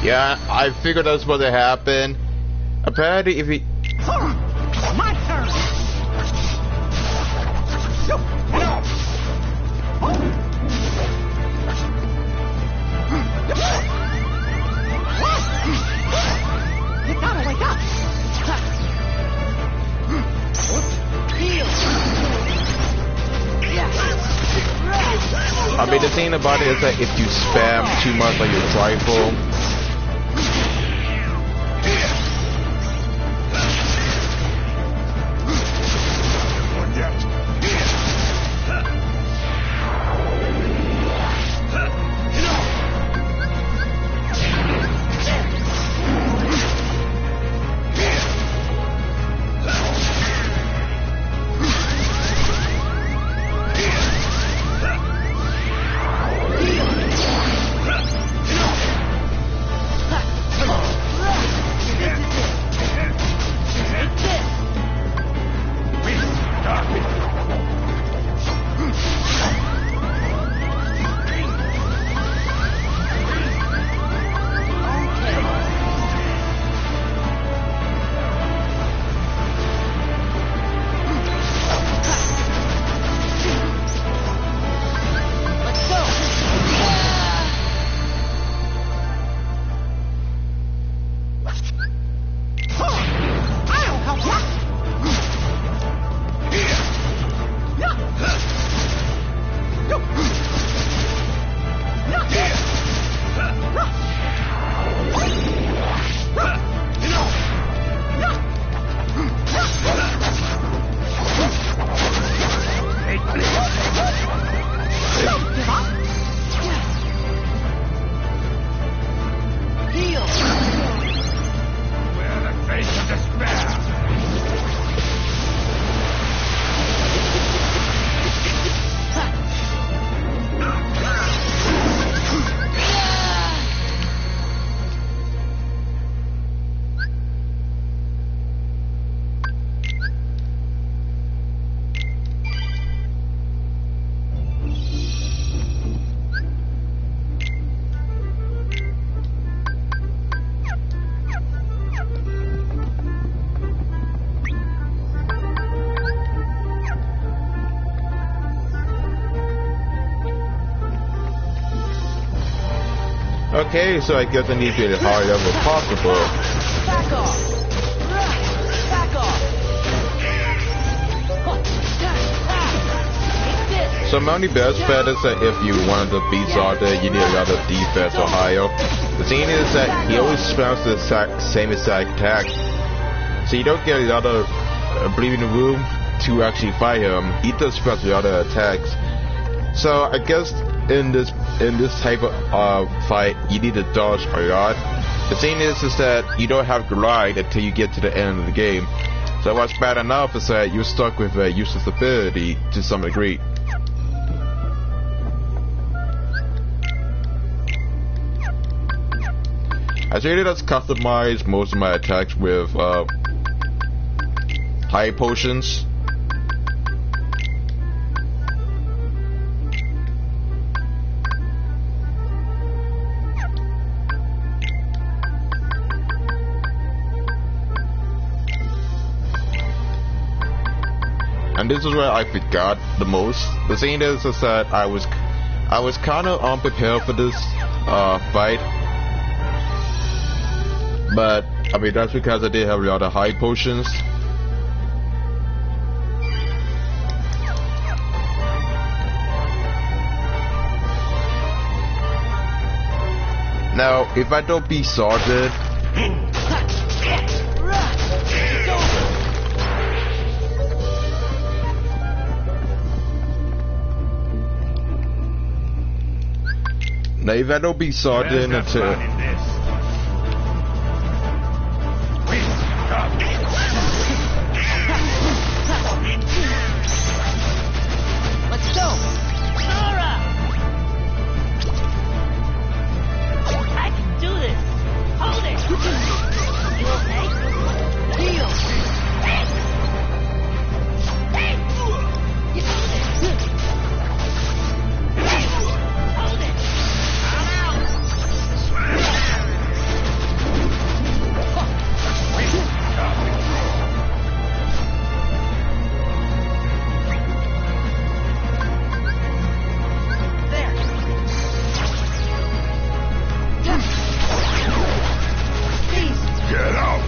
Yeah, I figured that's what would happen. Apparently, if he... My turn. You gotta wake up. I mean, the thing about it is that if you spam too much on your rifle... Okay, so I guess I need to be as high level as possible. Back off! Back off! So my only best bet is that if you wanted to beat Zarda, you need a lot of defense or higher. The thing is that he always spams the same exact attack, so you don't get a lot of breathing room to actually fight him. He does spam the other attacks. So I guess in this type of fight, you need to dodge a lot. The thing is that you don't have glide until you get to the end of the game. So what's bad enough is that you're stuck with a useless ability to some degree. I say let's customize most of my attacks with high potions. And this is where I forgot the most. The thing is that I was kind of unprepared for this fight, but I mean that's because I did have a lot of high potions. Now, if I don't beat Sergeant, now if I don't beat Sergeant until let's go, Sora! I can do this. Hold it. You okay? heal. You hold it. Hold it. Get out!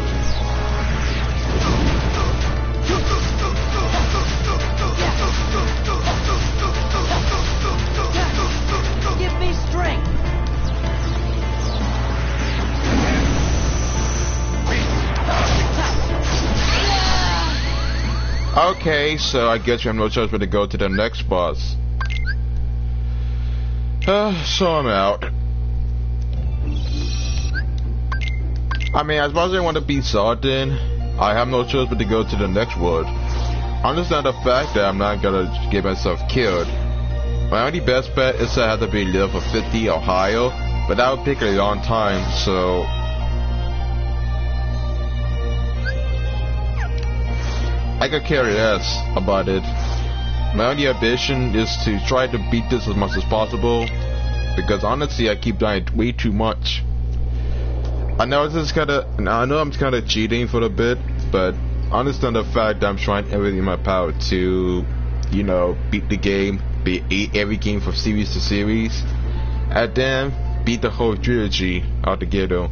Give me strength. okay, so I guess we have no choice but to go to the next boss. So I'm out. I mean, as much as I want to beat Sergeant, I have no choice but to go to the next world. Understand the fact that I'm not gonna get myself killed. My only best bet is to have to be level 50 or higher, but that would take a long time, so I could care less about it. My only ambition is to try to beat this as much as possible, because honestly I keep dying way too much. I know I'm kinda cheating for a bit, but understand the fact that I'm trying everything in my power to, you know, beat the game, beat every game from series to series, and then beat the whole trilogy altogether.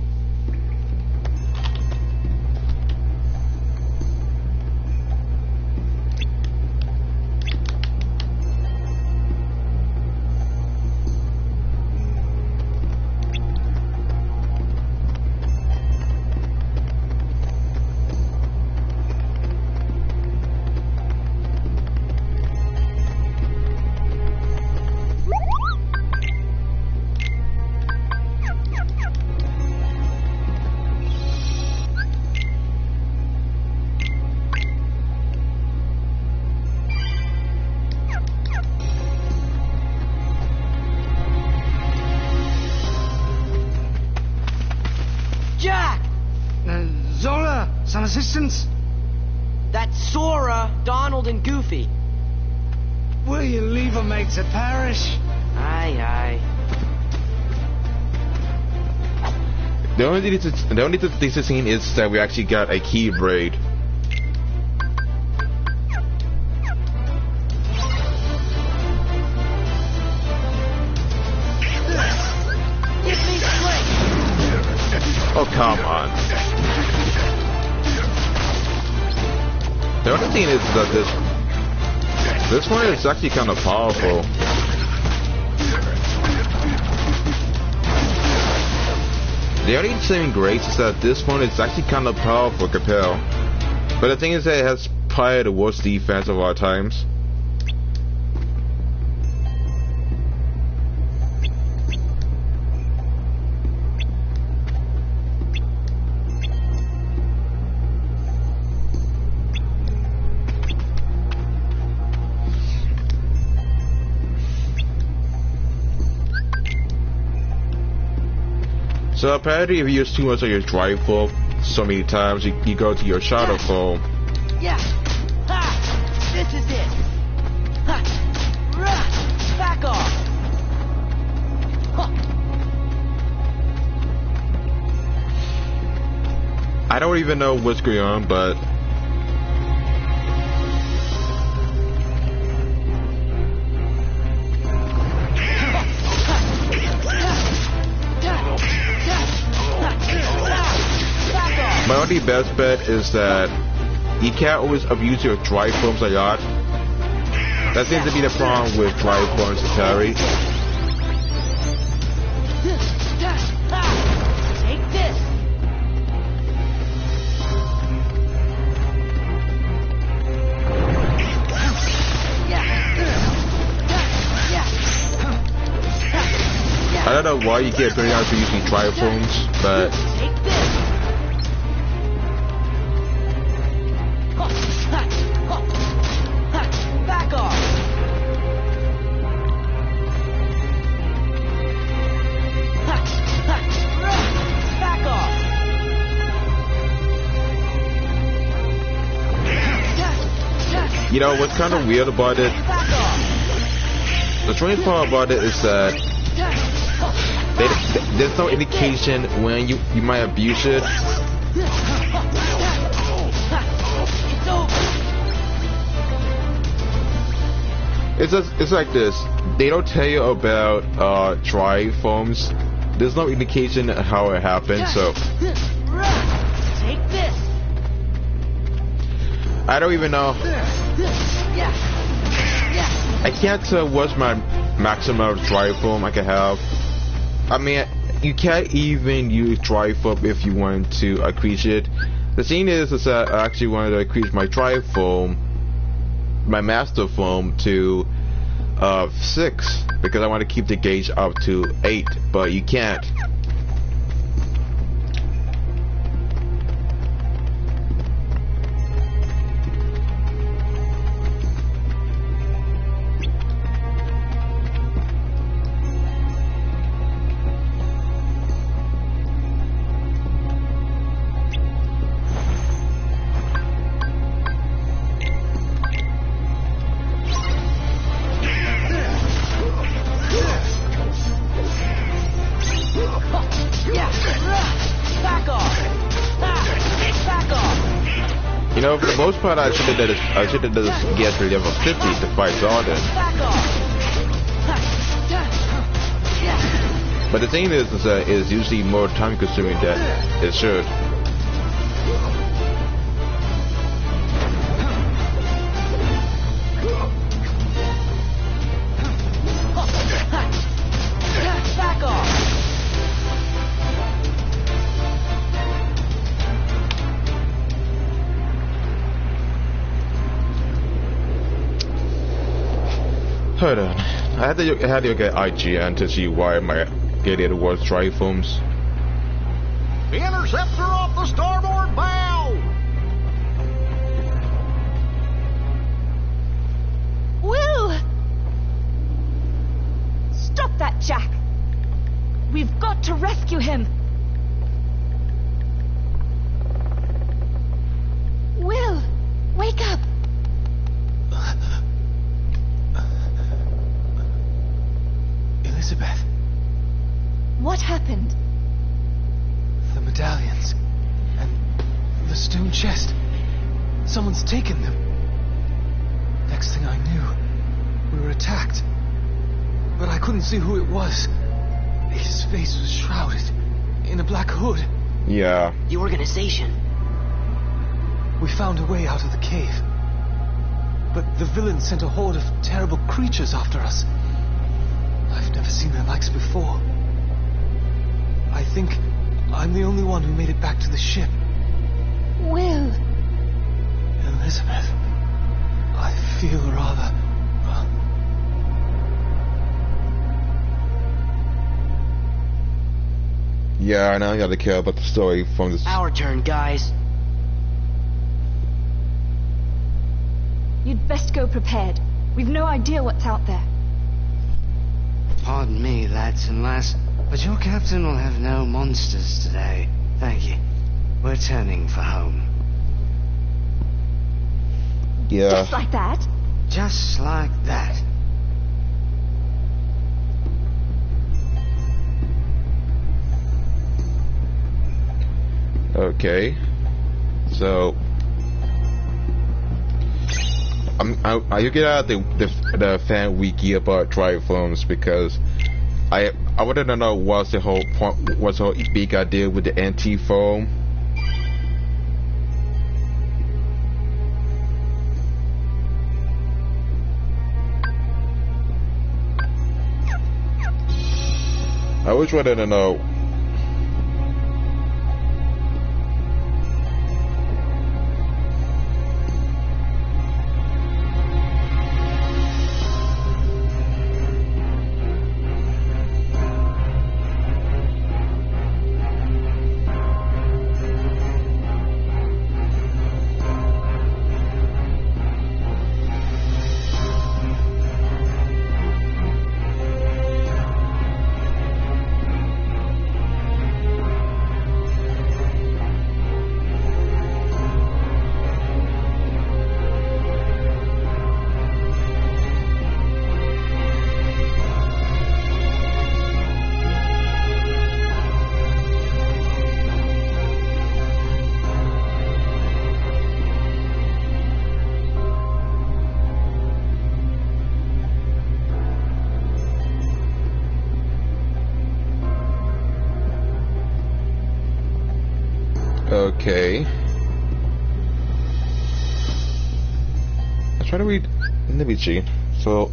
Zora, some assistance? That's Sora, Donald, and Goofy. Will you leave a mate to perish? Aye, aye. The only thing to see is that we actually got a Keyblade. Give me strength. Oh, come on. The only thing is that this one is actually kind of powerful. The only saving grace is that this one is actually kind of powerful compared. But the thing is that it has probably the worst defense of all times. So apparently if you use too much of your drive foam so many times, you go to your shadow foam. Yeah. Ha! This is it. Ha! Rah! Back off. Huh. I don't even know what's going on, but my only best bet is that you can't always abuse your dry foams a lot. That seems to be the problem with dry foams to carry. Take this. I don't know why you get turned out to using dry foams, but Take this. Back off. Back off. you know what's kind of weird about it? The strange part about it is that there's no indication when you might abuse it. It's like this. They don't tell you about dry foams. There's no indication how it happens, so Take this. I don't even know. I can't tell what's my maximum dry foam I can have. I mean, you can't even use dry foam if you want to increase it. The thing is that I actually wanted to increase my dry foam, my master foam, to 6 because I want to keep the gauge up to 8, but you can't. You know, for the most part, I should have just get to level 50 to fight Zardon. But the thing is that it's usually more time consuming than it should. Back off. Hold on. I had to look at IGN to see why my idiot was dry foams. The interceptor off the starboard bow! Will! Stop that, Jack! We've got to rescue him! Will! Wake up! Elizabeth. What happened? The medallions. And the stone chest. Someone's taken them. Next thing I knew, we were attacked. But I couldn't see who it was. His face was shrouded in a black hood. Yeah. The organization. We found a way out of the cave. But the villains sent a horde of terrible creatures after us. I've never seen their likes before. I think I'm the only one who made it back to the ship. Will. Elizabeth, I feel rather... Yeah, I know you gotta care about the story from this. Our turn, guys. You'd best go prepared. We've no idea what's out there. Pardon me, lads and lass. But your captain will have no monsters today. Thank you. We're turning for home. Yeah. Just like that? Just like that. Okay. So you get out the fan wiki about Tri-Films because I wanted to know what's the whole big idea with the anti-foam. I always wanted to know. Okay. I'm trying to read. Let me see. So.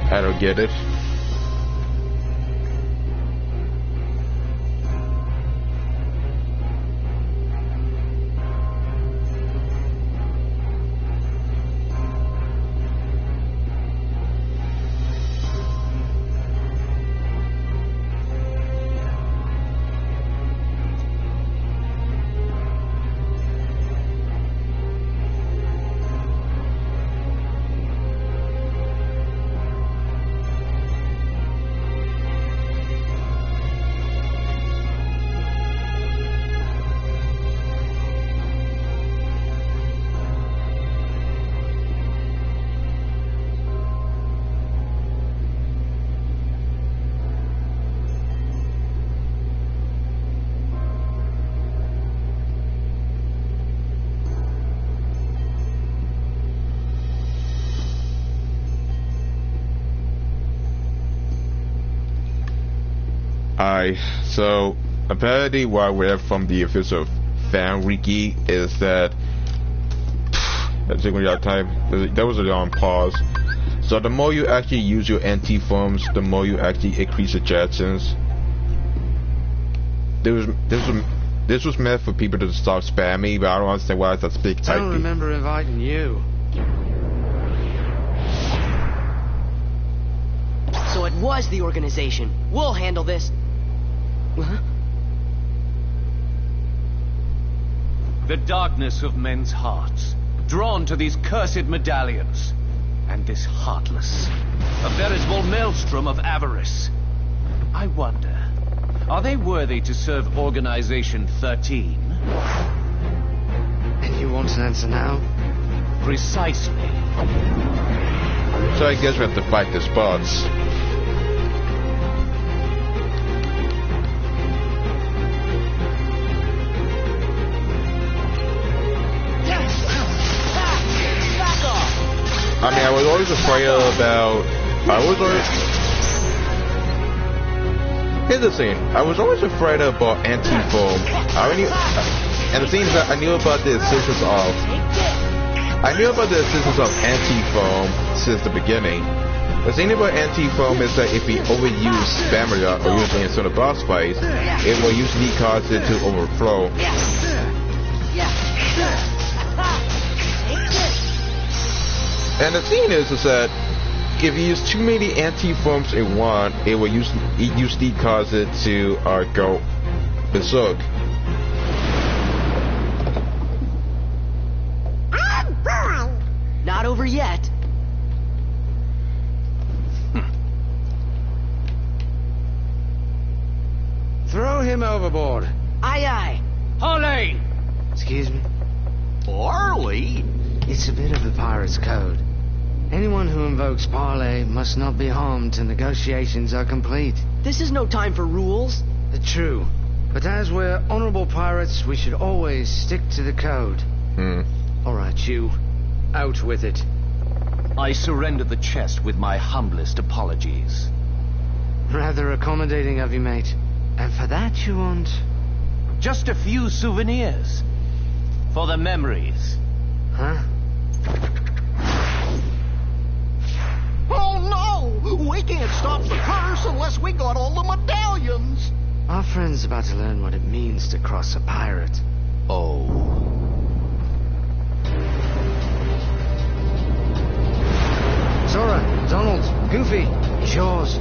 I don't get it. So apparently what we have from the official fan wiki is that that was a long pause. So the more you actually use your anti-foams, the more you actually increase ejections. This was meant for people to stop spamming, but I don't understand why it's a big type. I don't remember inviting you. So it was the organization. We'll handle this. Huh? The darkness of men's hearts, drawn to these cursed medallions, and this Heartless, a veritable maelstrom of avarice. I wonder, are they worthy to serve Organization 13? And you want an answer now? Precisely. So I guess we have to fight the spots. I mean, I was always afraid about. Here's the thing. I was always afraid about anti-foam. And the thing is that I knew about the existence of I knew about the existence of anti-foam since the beginning. The thing about anti-foam is that if you overuse Spamula or usually in certain boss fights, it will usually cause it to overflow. And the thing is that if you use too many anti-foams in one, it will usually cause it to go berserk. Not over yet. Throw him overboard. Aye, aye. Harley! Excuse me? Harley? It's a bit of the pirate's code. Anyone who invokes parley must not be harmed till negotiations are complete. This is no time for rules. True. But as we're honorable pirates, we should always stick to the code. All right, you. Out with it. I surrender the chest with my humblest apologies. Rather accommodating of you, mate. And for that you want... Just a few souvenirs. For the memories. Huh? Oh no! We can't stop the curse unless we got all the medallions! Our friend's about to learn what it means to cross a pirate. Oh. Sora, Donald, Goofy, it's yours.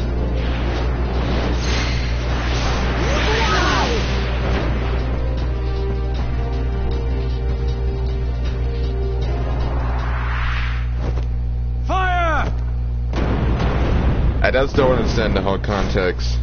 Fire! I just don't understand the whole context.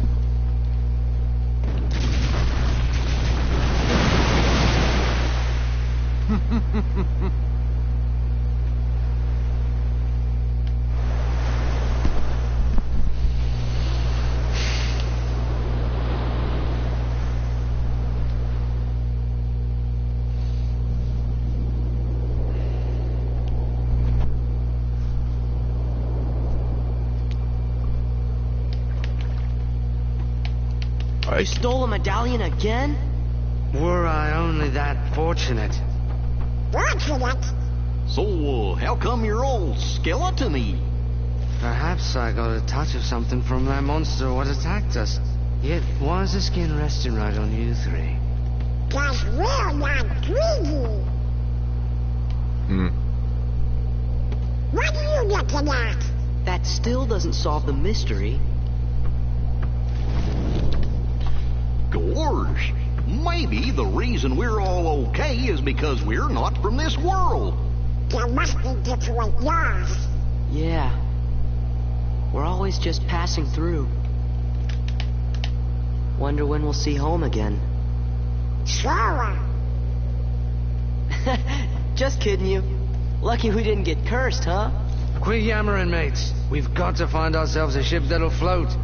You stole a medallion again? Were I only that fortunate. Fortunate? So, how come you're all skeleton-y? Perhaps I got a touch of something from that monster what attacked us. Yet, why is the skin resting right on you three? 'Cause we're not greedy. What do you get to that? That still doesn't solve the mystery. Gorge, maybe the reason we're all okay is because we're not from this world. There must be different laws. Yeah. We're always just passing through. Wonder when we'll see home again. Sora. Just kidding you. Lucky we didn't get cursed, huh? Quit yammering, mates. We've got to find ourselves a ship that'll float.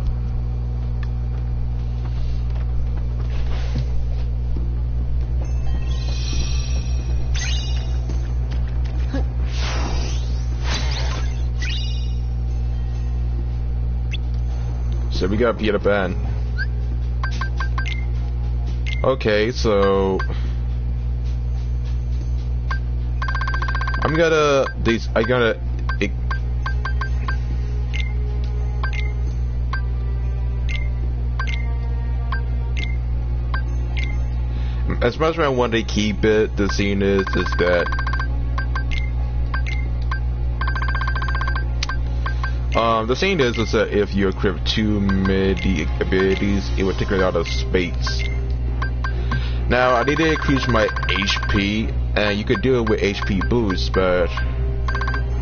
So we got Peter Pan. Okay, so as much as I want to keep it, the scene is that the thing is that if you equip too many abilities, it will take a lot of space. Now, I need to increase my HP, and you could do it with HP boost, but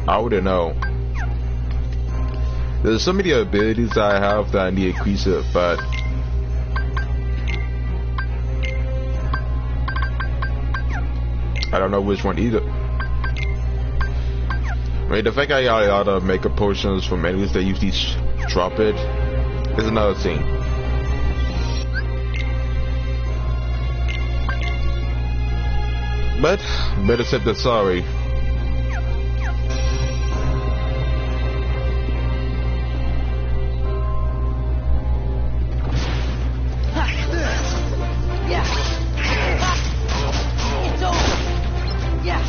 I wouldn't know. There's so many abilities that I have that I need to increase it, but I don't know which one either. I mean, the fact I got a lot of makeup potions from enemies that usually drop it is another thing. But better said than sorry. Yeah. It's over. Yeah.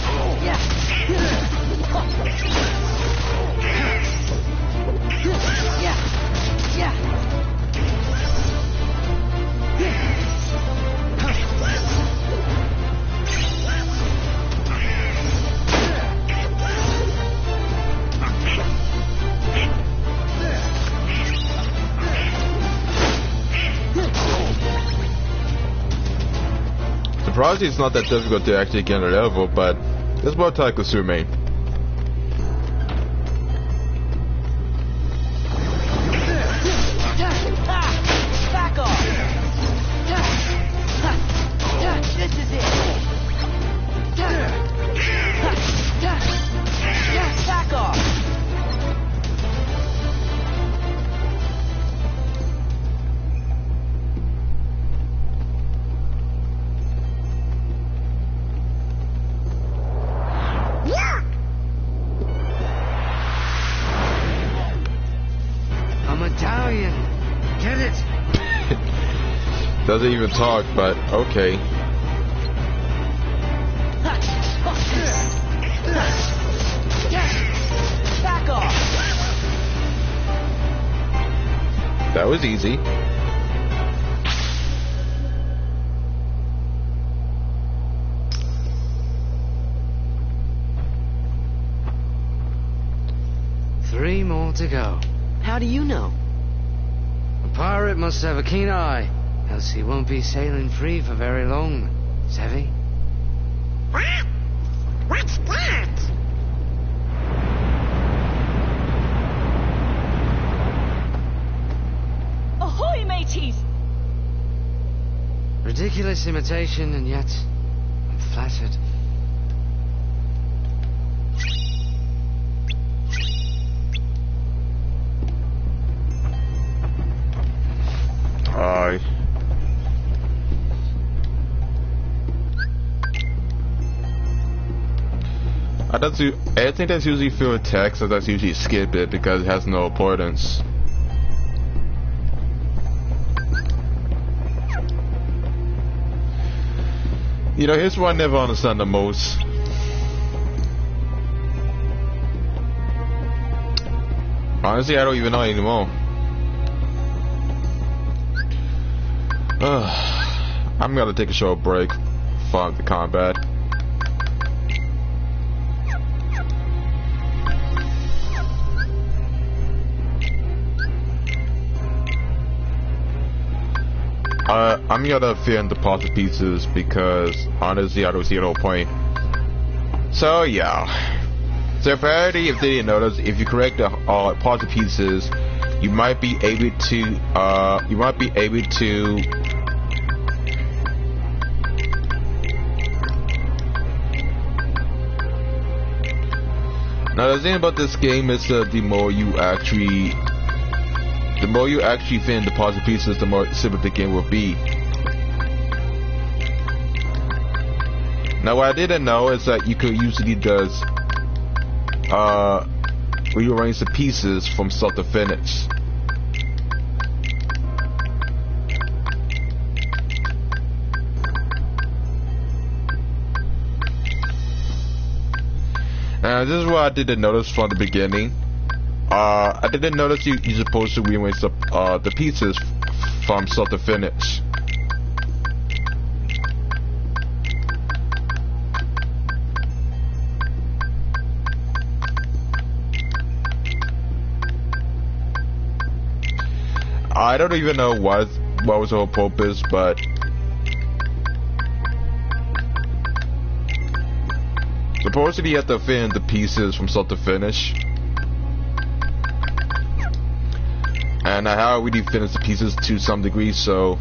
Probably it's not that difficult to actually get a level, but it's more time consuming. Back off! This is it! Back off! A medallion! Get it! Doesn't even talk, but okay. Back off! That was easy. Three more to go. How do you know? A pirate must have a keen eye, else he won't be sailing free for very long. Savvy? What? What's that? Ahoy, mateys! Ridiculous imitation, and yet I'm flattered. I think that's usually filled with text, so that's usually skip it because it has no importance. You know, here's what I never understand the most. Honestly, I don't even know anymore. I'm gonna take a short break from the combat. I'm gonna fear and deposit pieces because honestly I don't see no point. So yeah. So for everybody, if they didn't notice, if you correct the puzzle pieces, you might be able to Now the thing about this game is that the more you actually fit in the puzzle pieces, the more simple the game will be. Now what I didn't know is that you could usually just rearrange the pieces from start to finish. And this is what I didn't notice from the beginning. I didn't notice you're supposed to rearrange the pieces from start to finish. I don't even know what was the whole purpose, but supposedly you have to fit in the pieces from start to finish. And I have already finished the pieces to some degree, so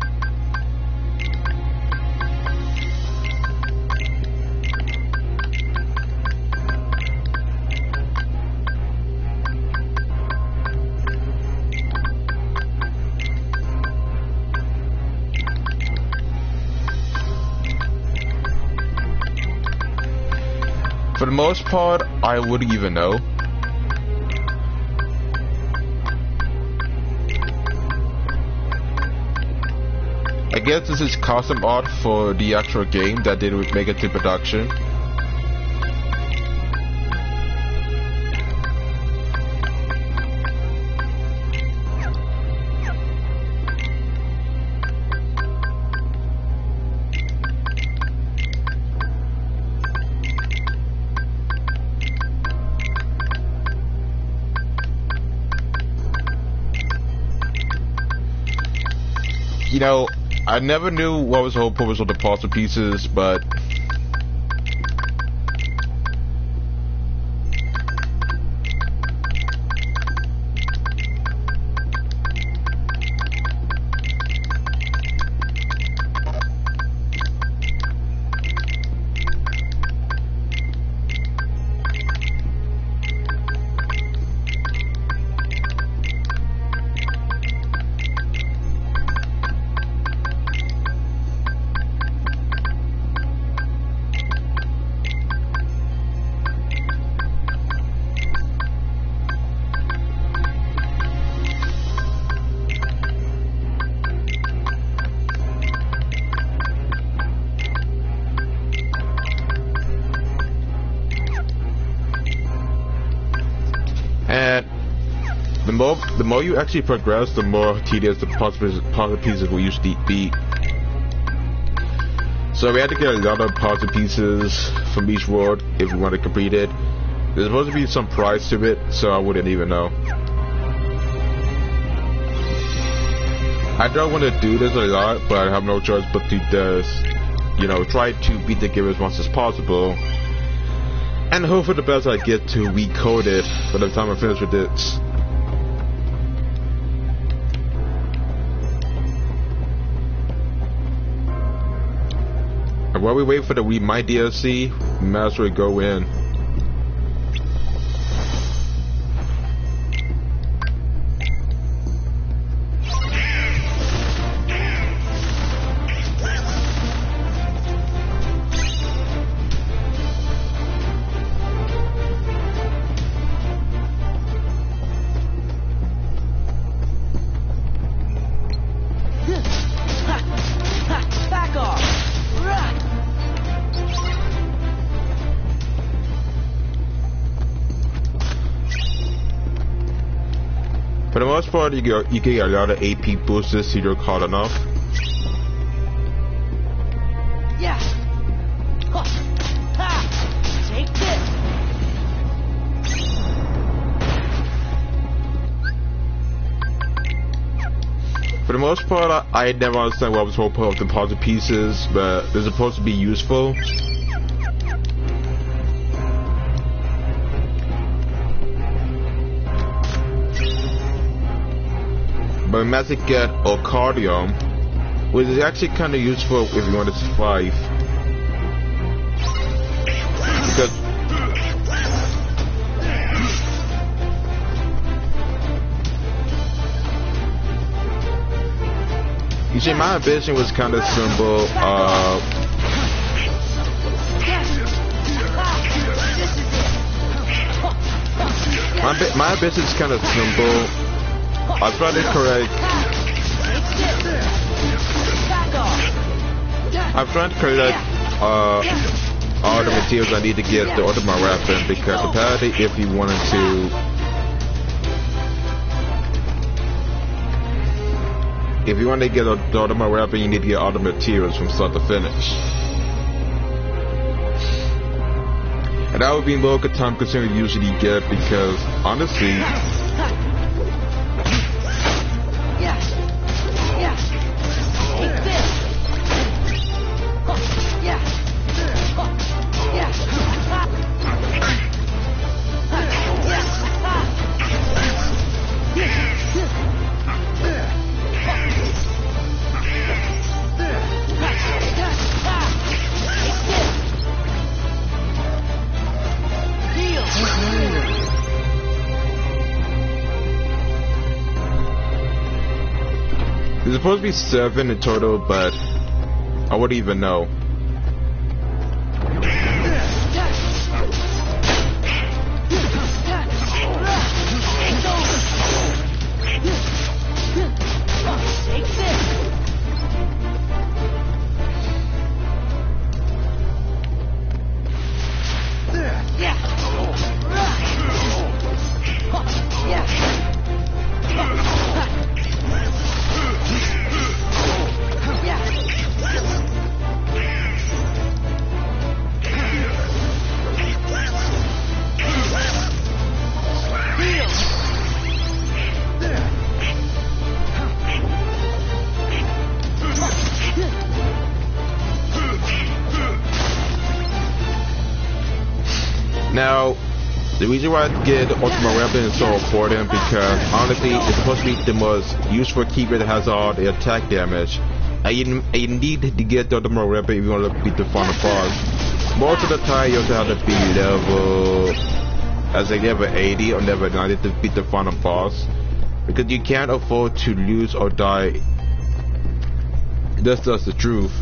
for the most part, I wouldn't even know. I guess this is custom art for the actual game that they would make it to production. You know, I never knew what was the whole purpose of the puzzle pieces, but the more you actually progress, the more tedious the puzzle pieces will usually be. So we had to get a lot of puzzle pieces from each world if we want to complete it. There's supposed to be some price to it, so I wouldn't even know. I don't want to do this a lot, but I have no choice but to just, you know, try to beat the game as much as possible. And hope for the best I get to recode it by the time I finish with this. And while we wait for the We Might DLC, we might as well go in. For the most part, you get a lot of AP boosters to your card enough. Yeah. Ha. Ha. Take this. For the most part, I never understand what was the whole point of the puzzle pieces, but they're supposed to be useful. But we managed to get Ocardium, which is actually kind of useful if you want to survive. Because you see, my ambition was kind of simple. My ambition is kind of simple. I tried to collect. I'm trying to collect all the materials I need to get the Ultimate Weapon, because apparently if you wanted to get the Ultimate Weapon, you need to get all the materials from start to finish. And that would be more time consuming you usually get, because honestly, there's supposed to be 7 in total, but I wouldn't even know. The reason why I get Ultimate Weapon is so important because honestly, it's supposed to be the most useful keeper that has all the attack damage. And you need to get the Ultimate Weapon if you want to beat the final boss. Most of the time, you also have to be level, as a level 80 or level 90 to beat the final boss, because you can't afford to lose or die. That's just the truth.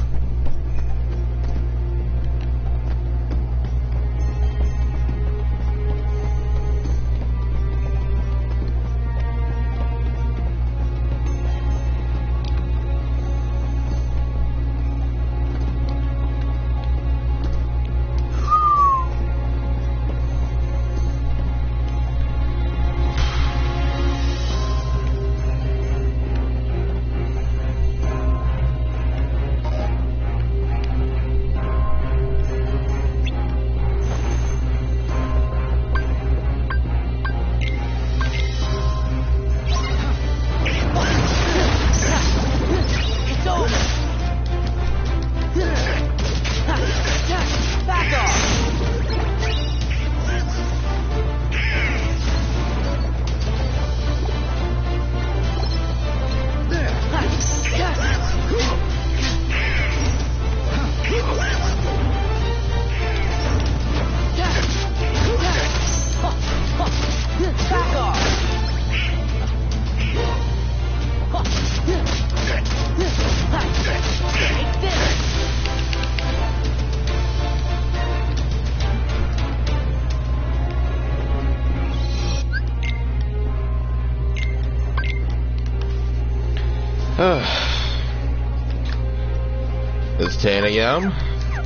It's 10 a.m.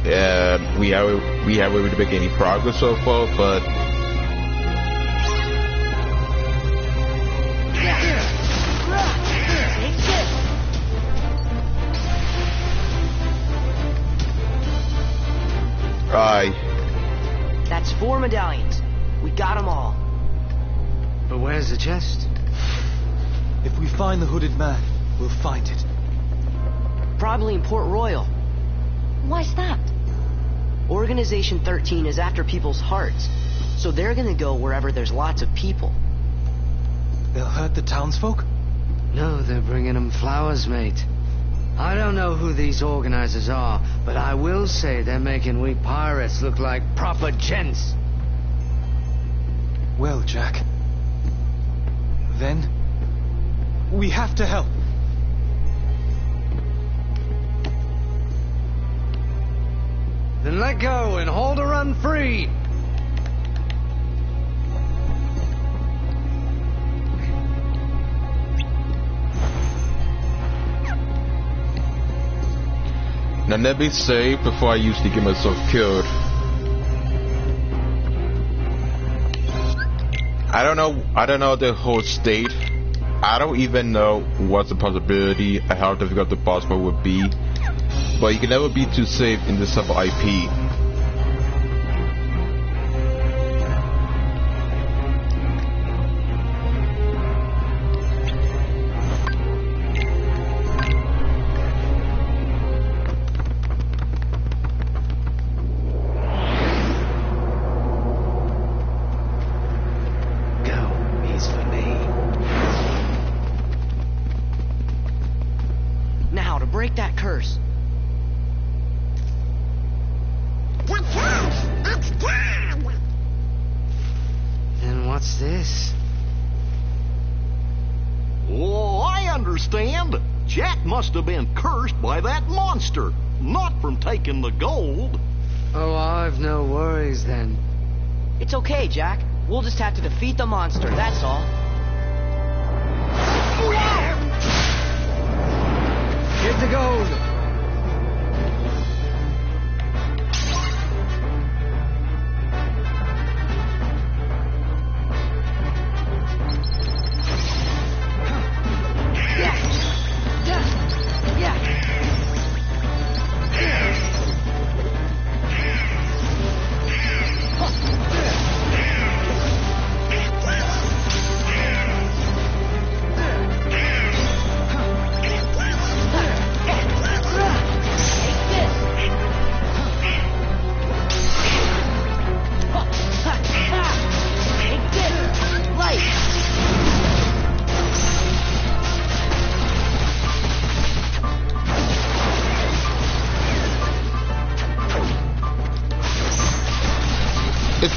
and we haven't really made any progress so far, but That's 4 medallions. We got them all. But where's the chest? If we find the hooded man, we'll find it. Probably in Port Royal. Why's that? Organization 13 is after people's hearts, so they're gonna go wherever there's lots of people. They'll hurt the townsfolk? No, they're bringing them flowers, mate. I don't know who these organizers are, but I will say they're making we pirates look like proper gents. Well, Jack. Then, we have to help. Then let go and hold her run free. Now let me save before I used to get myself killed. I don't know the whole state. I don't even know what's the possibility of how difficult the boss fight would be. But you can never be too safe in this type of IP. Break that curse. The curse! It's gone! And what's this? Oh, I understand. Jack must have been cursed by that monster, not from taking the gold. Oh, I've no worries then. It's okay, Jack. We'll just have to defeat the monster, that's all. Get the gold!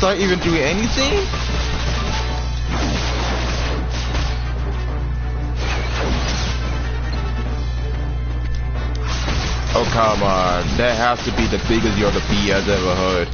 not even doing anything? Oh, come on. That has to be the biggest you're the bee has ever heard.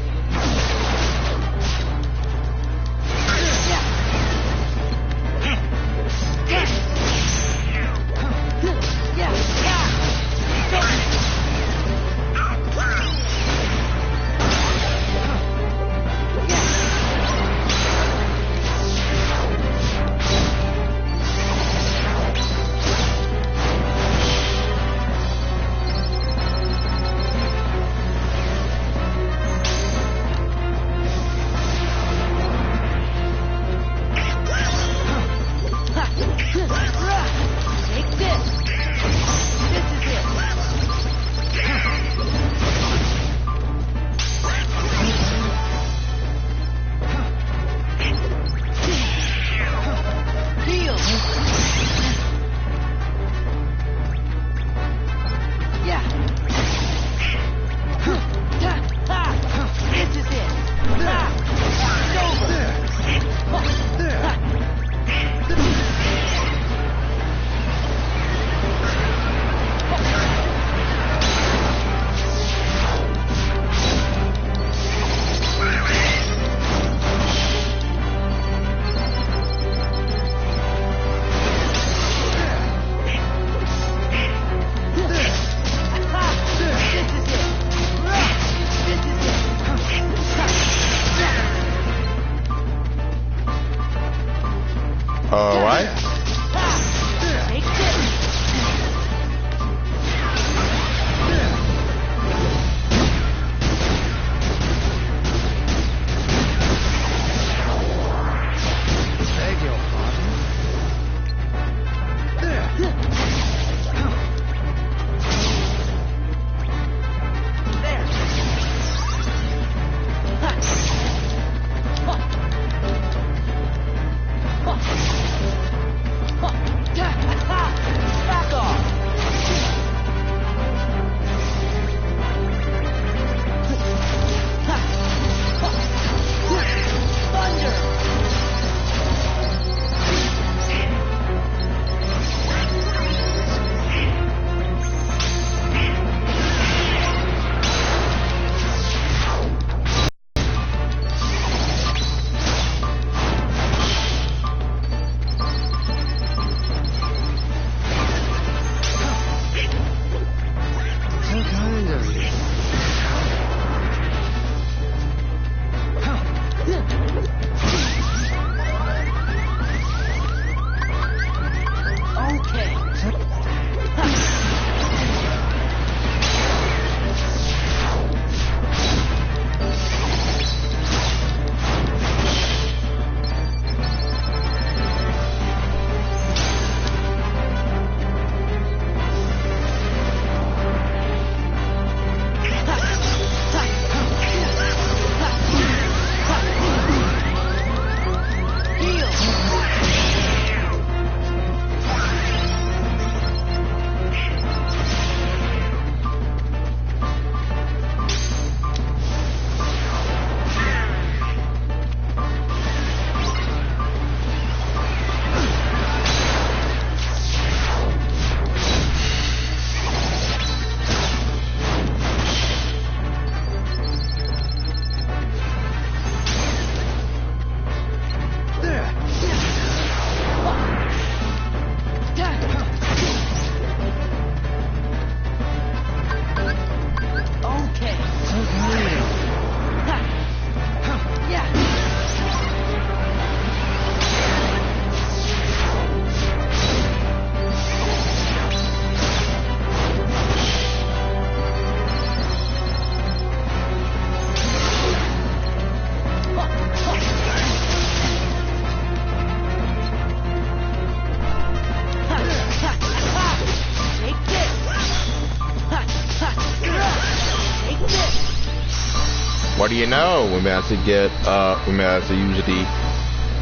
What do you know? We managed to usually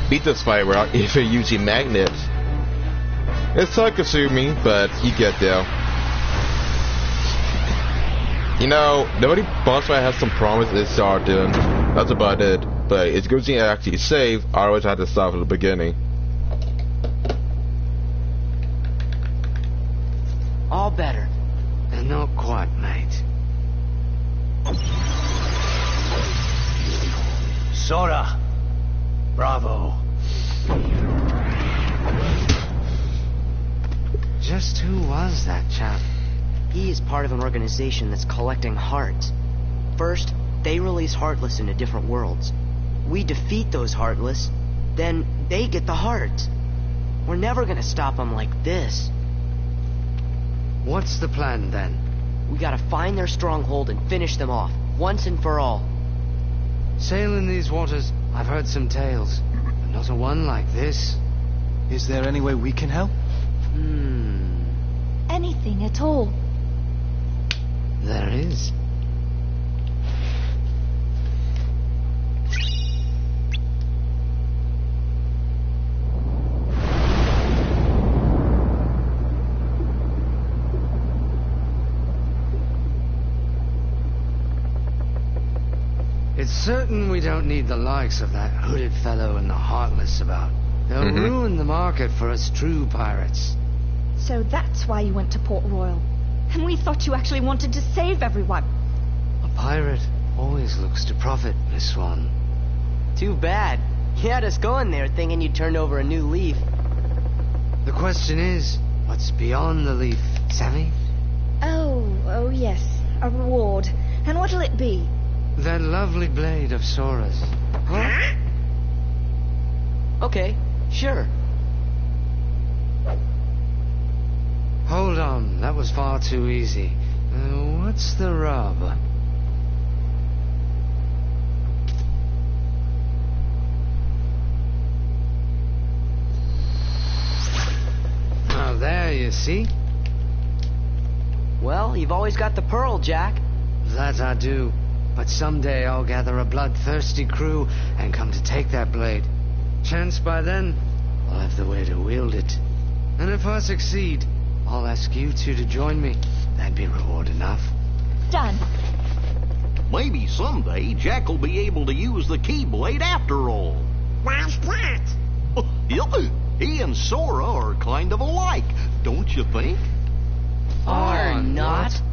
beat this fight without even using magnets. It's time-consuming, but you get there. You know, the only boss fight has some promise is Sardin. That's about it. But it's good to actually save. I always had to stop at the beginning. All better. Not quite, mate. Sora! Bravo! Just who was that chap? He is part of an organization that's collecting hearts. First, they release Heartless into different worlds. We defeat those Heartless, then they get the hearts. We're never gonna stop them like this. What's the plan, then? We gotta find their stronghold and finish them off, once and for all. Sail in these waters, I've heard some tales, but not a one like this. Is there any way we can help? Anything at all. There is. It's certain we don't need the likes of that hooded fellow and the Heartless about. They'll ruin the market for us true pirates. So that's why you went to Port Royal. And we thought you actually wanted to save everyone. A pirate always looks to profit, Miss Swan. Too bad. You had us going there thinking you turned over a new leaf. The question is, what's beyond the leaf, Sammy? Oh yes. A reward. And what'll it be? That lovely blade of Sora's. Huh? Okay, sure. Hold on, that was far too easy. What's the rub? Now there, you see? Well, you've always got the pearl, Jack. That I do. But someday I'll gather a bloodthirsty crew and come to take that blade. Chance by then, I'll have the way to wield it. And if I succeed, I'll ask you two to join me. That'd be reward enough. Done. Maybe someday Jack will be able to use the Keyblade after all. Why's that? He and Sora are kind of alike, don't you think? Are not.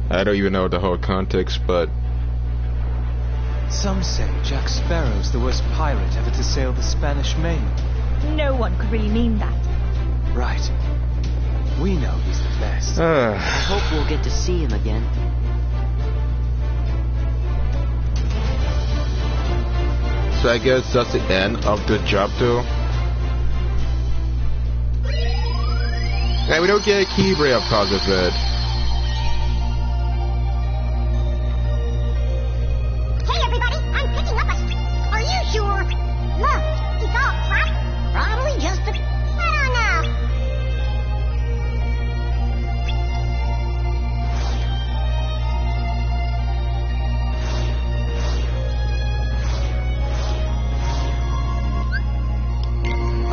I don't even know the whole context, but... Some say Jack Sparrow's the worst pirate ever to sail the Spanish Main. No one could really mean that. Right. We know he's the best. I hope we'll get to see him again. So I guess that's the end of the chapter. And we don't get a Keyblade of cause of it. Hey everybody, I'm picking up a... Are you sure? Look, it's all flat. Probably just a... I don't know.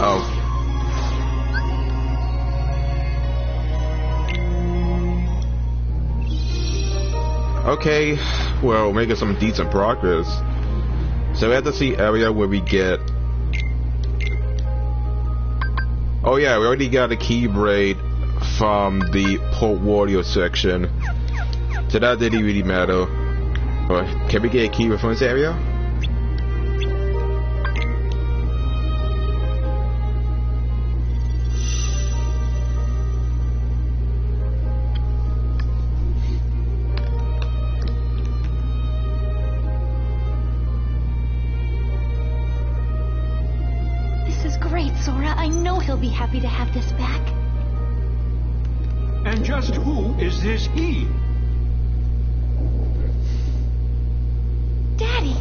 Oh. Okay, well, making some decent progress. So we have to see area where we get... Oh yeah, we already got a Keyblade from the Port Warrior section. So that didn't really matter. Or can we get a Keyblade from this area? Be happy to have this back. And just who is this he? Daddy!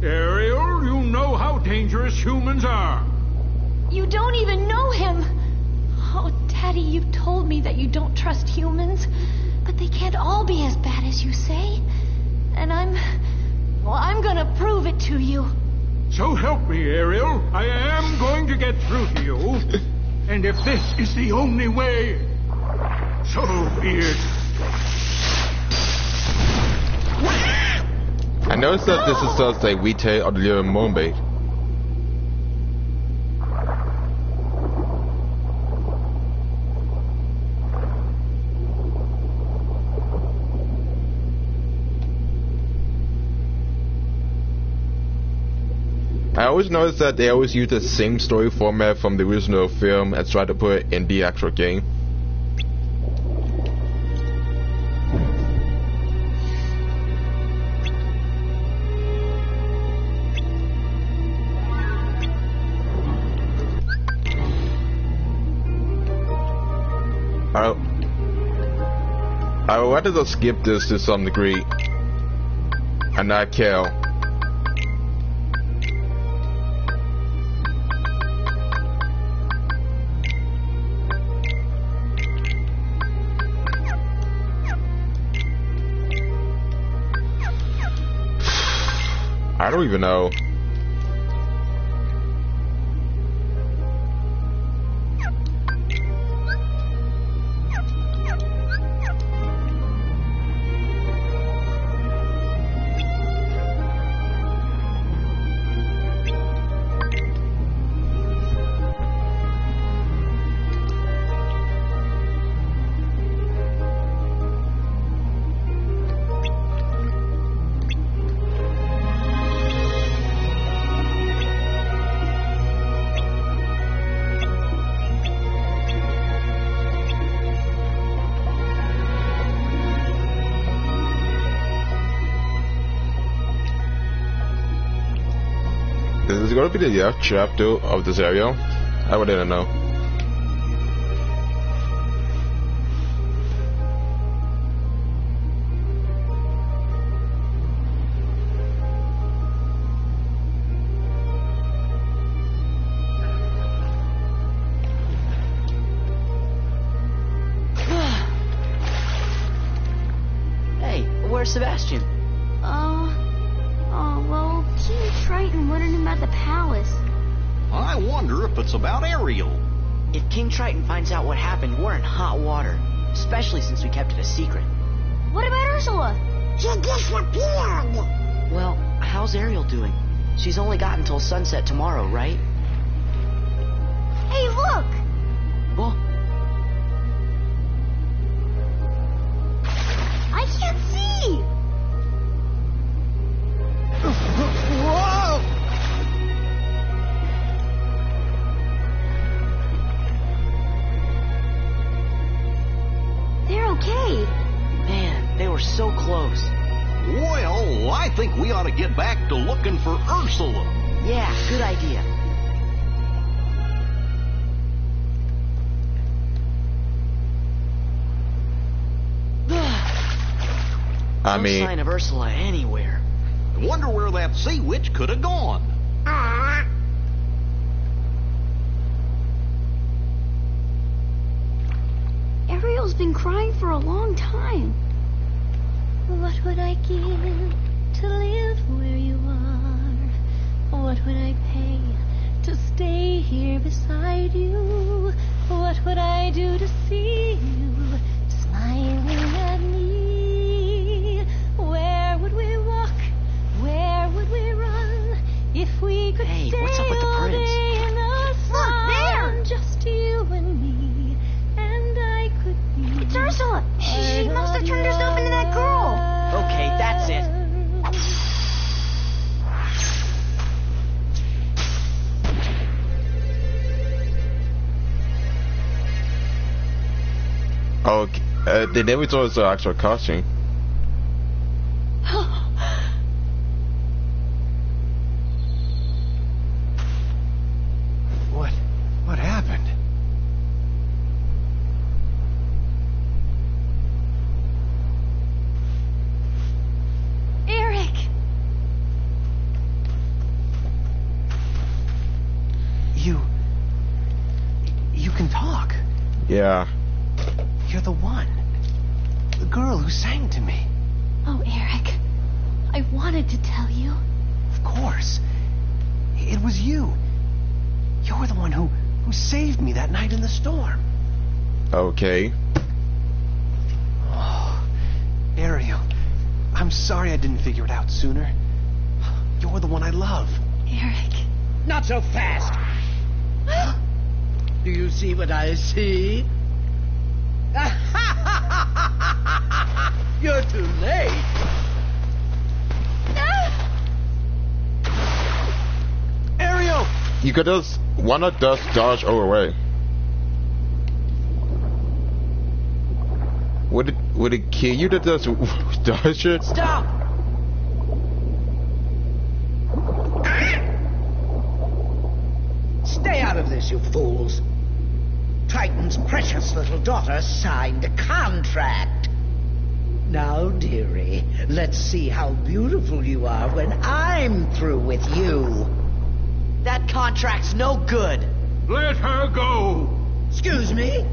Ariel, you know how dangerous humans are. You don't even know him! Oh, Daddy, you've told me that you don't trust humans, but they can't all be as bad as you say. And I'm gonna prove it to you. So help me, Ariel. I am going to get through to you. And if this is the only way... So be it. I noticed that this is just a retake of the Little Mermaid. I always notice that they always use the same story format from the original film and try to put it in the actual game. I would rather just skip this to some degree and not kill. I don't even know. Is it going to be the chapter of this area? I wouldn't know. Hey, where's Sebastian? Well, King Triton wanted him at the palace. I wonder if it's about Ariel. If King Triton finds out what happened, we're in hot water. Especially since we kept it a secret. What about Ursula? She disappeared. Well, how's Ariel doing? She's only got until sunset tomorrow, right? Hey, look! Well, I can't see! Whoa! They're okay. Man, they were so close. Well, I think we ought to get back to looking for Ursula. Yeah, good idea. No sign of Ursula anywhere. I wonder where that sea witch could have gone. Ariel's been crying for a long time. What would I give to live where you are? What would I pay to stay here beside you? What would I do to see you smiling at me? Where would we walk? Where would we run if we could stay what's up with the all prince? day in the sun? Look, there! Just you and me, and I could be. It's Ursula. She must have turned herself into that girl. Okay, that's it. Okay, they never told us the actual costume. What happened? Eric! You can talk. Yeah. You're the one. The girl who sang to me. Oh, Eric. I wanted to tell you. Of course. It was you. You're the one who saved me that night in the storm. Okay. Ariel, I'm sorry I didn't figure it out sooner. You're the one I love. Eric. Not so fast. Do you see what I see? You're too late. Ariel! You could just, why not just dodge away? Would it kill you to just dodge it? Stop! Stay out of this, you fools. Triton's precious little daughter signed a contract. Now, dearie, let's see how beautiful you are when I'm through with you. That contract's no good. Let her go! Excuse me?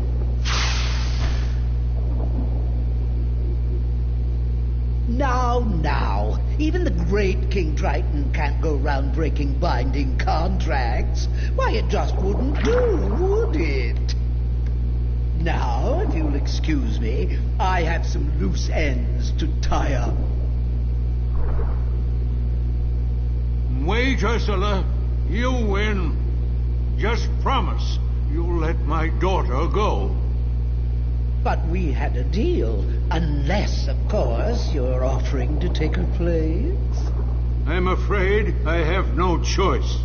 Now, even the great King Triton can't go round breaking binding contracts. Why, it just wouldn't do, would it? Now, if you'll excuse me, I have some loose ends to tie up. Wait, Ursula. You win. Just promise you'll let my daughter go. But we had a deal. Unless, of course, you're offering to take her place. I'm afraid I have no choice.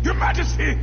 Your Majesty!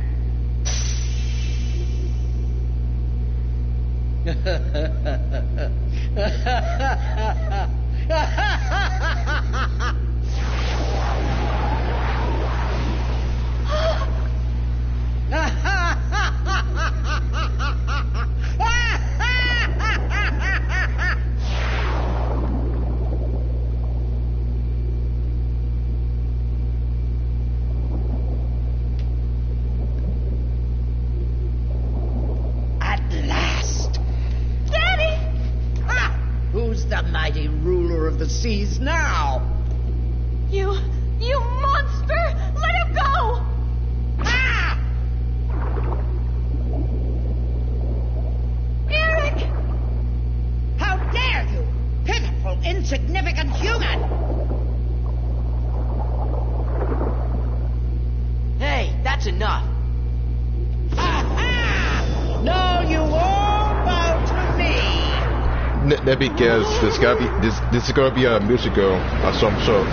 The mighty ruler of the seas now. You monster! Let him go! Ah! Eric! How dare you, pitiful, insignificant human! Hey, that's enough. Ha-ha! No, you all bow to me. That because this is gonna be a musical of some sort.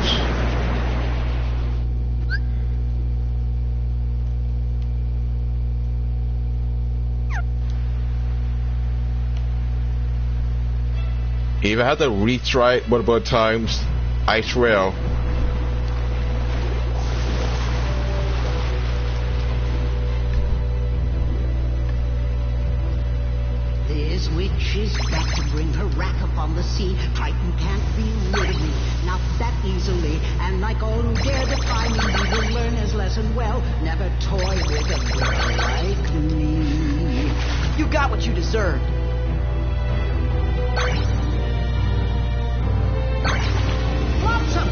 If I had to retry it multiple times, I swear. This witch is back to bring her wrath upon the sea. Triton can't be rid of me, not that easily. And like all who dare defy me, he will learn his lesson well. Never toy with a girl like me. You got what you deserved. Flotsam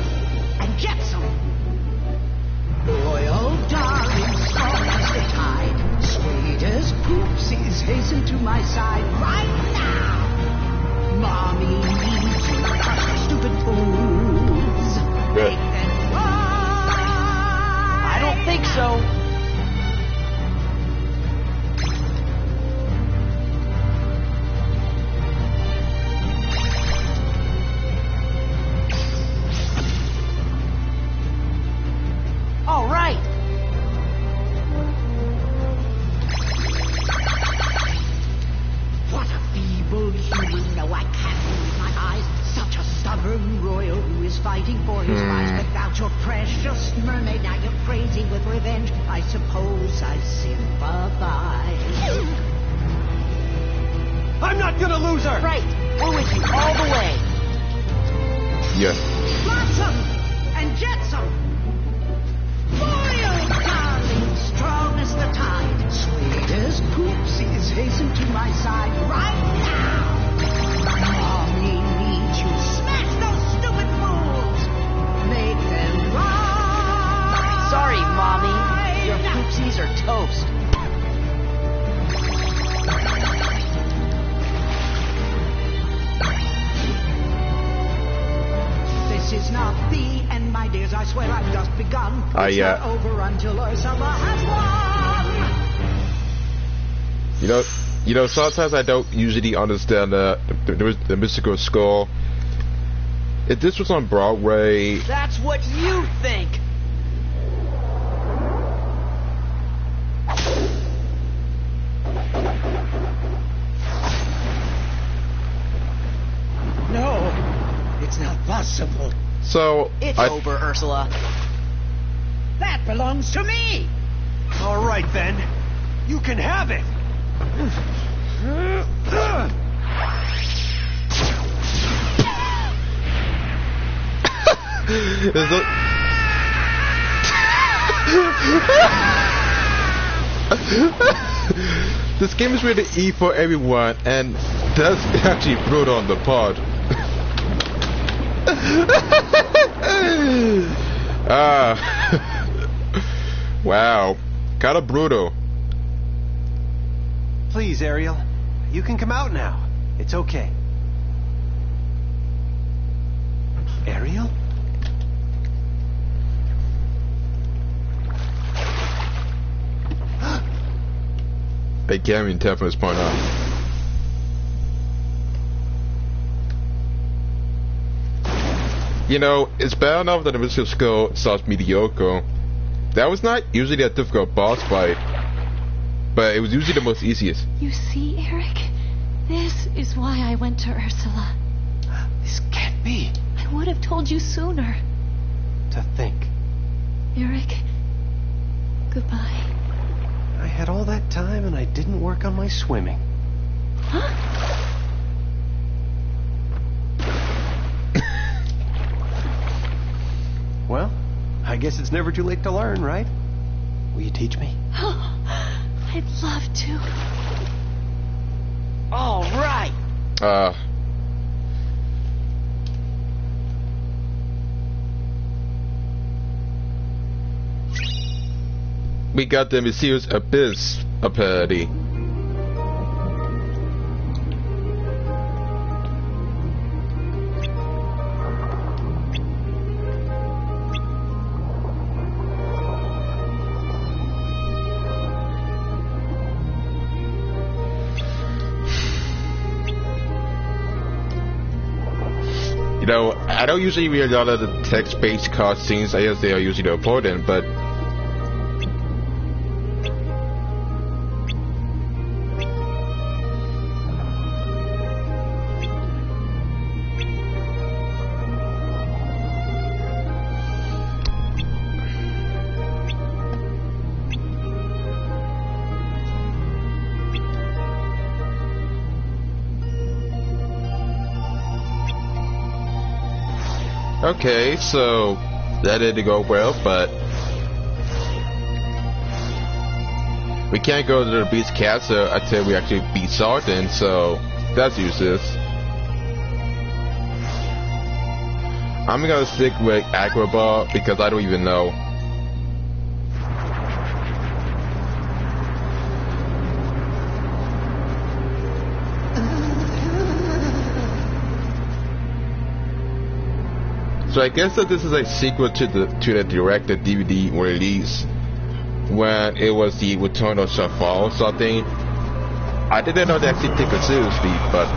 and jetsam. Royal darling, strong as the tide. Sweet as poopsies, hasten to my side right now. Mommy needs you, crush her stupid fools. Make them run. I don't think so. All right. What a feeble human. No, I can't believe my eyes. Such a stubborn royal who is fighting for his life without your precious mermaid. Now you're crazy with revenge. I suppose I sympathize. I'm not gonna lose her! Right. We're with you all the way. Yeah. Flotsam and jetsam. Royal darling, strong as the tide. Sweet as poopsies, hasten to my side right now. Mommy needs you. Smash those stupid fools. Make them run. Sorry, Mommy. Your poopsies are toast. is not the end, my dears. I swear I've just begun. It's not over until Ursula has won. You know, sometimes I don't usually understand the musical score. If this was on Broadway... That's what you think! No, it's not possible. So... It's over, Ursula. That belongs to me! All right, then. You can have it! This game is really E for everyone, and that's actually brutal on the part. Wow, kind of brutal. Please, Ariel, you can come out now. It's okay. Ariel? They can't even tell from this point on. You know, it's bad enough that the musical score sounds mediocre. That was not usually a difficult boss fight, but it was usually the most easiest. You see, Eric? This is why I went to Ursula. This can't be. I would have told you sooner. To think. Eric, goodbye. I had all that time and I didn't work on my swimming. Huh? Well, I guess it's never too late to learn, right? Will you teach me? Oh, I'd love to. All right. We got the Mysterious Abyss parody. You know, I don't usually read a lot of the text-based cutscenes. I guess they are usually important, but okay, so that didn't go well, but we can't go to the Beast Castle until we actually beat Sartan, so that's useless. I'm gonna stick with Agrabah because I don't even know. So I guess that this is a sequel to the directed DVD release when it was the Return of Shafar or something. I didn't know they actually take it seriously, but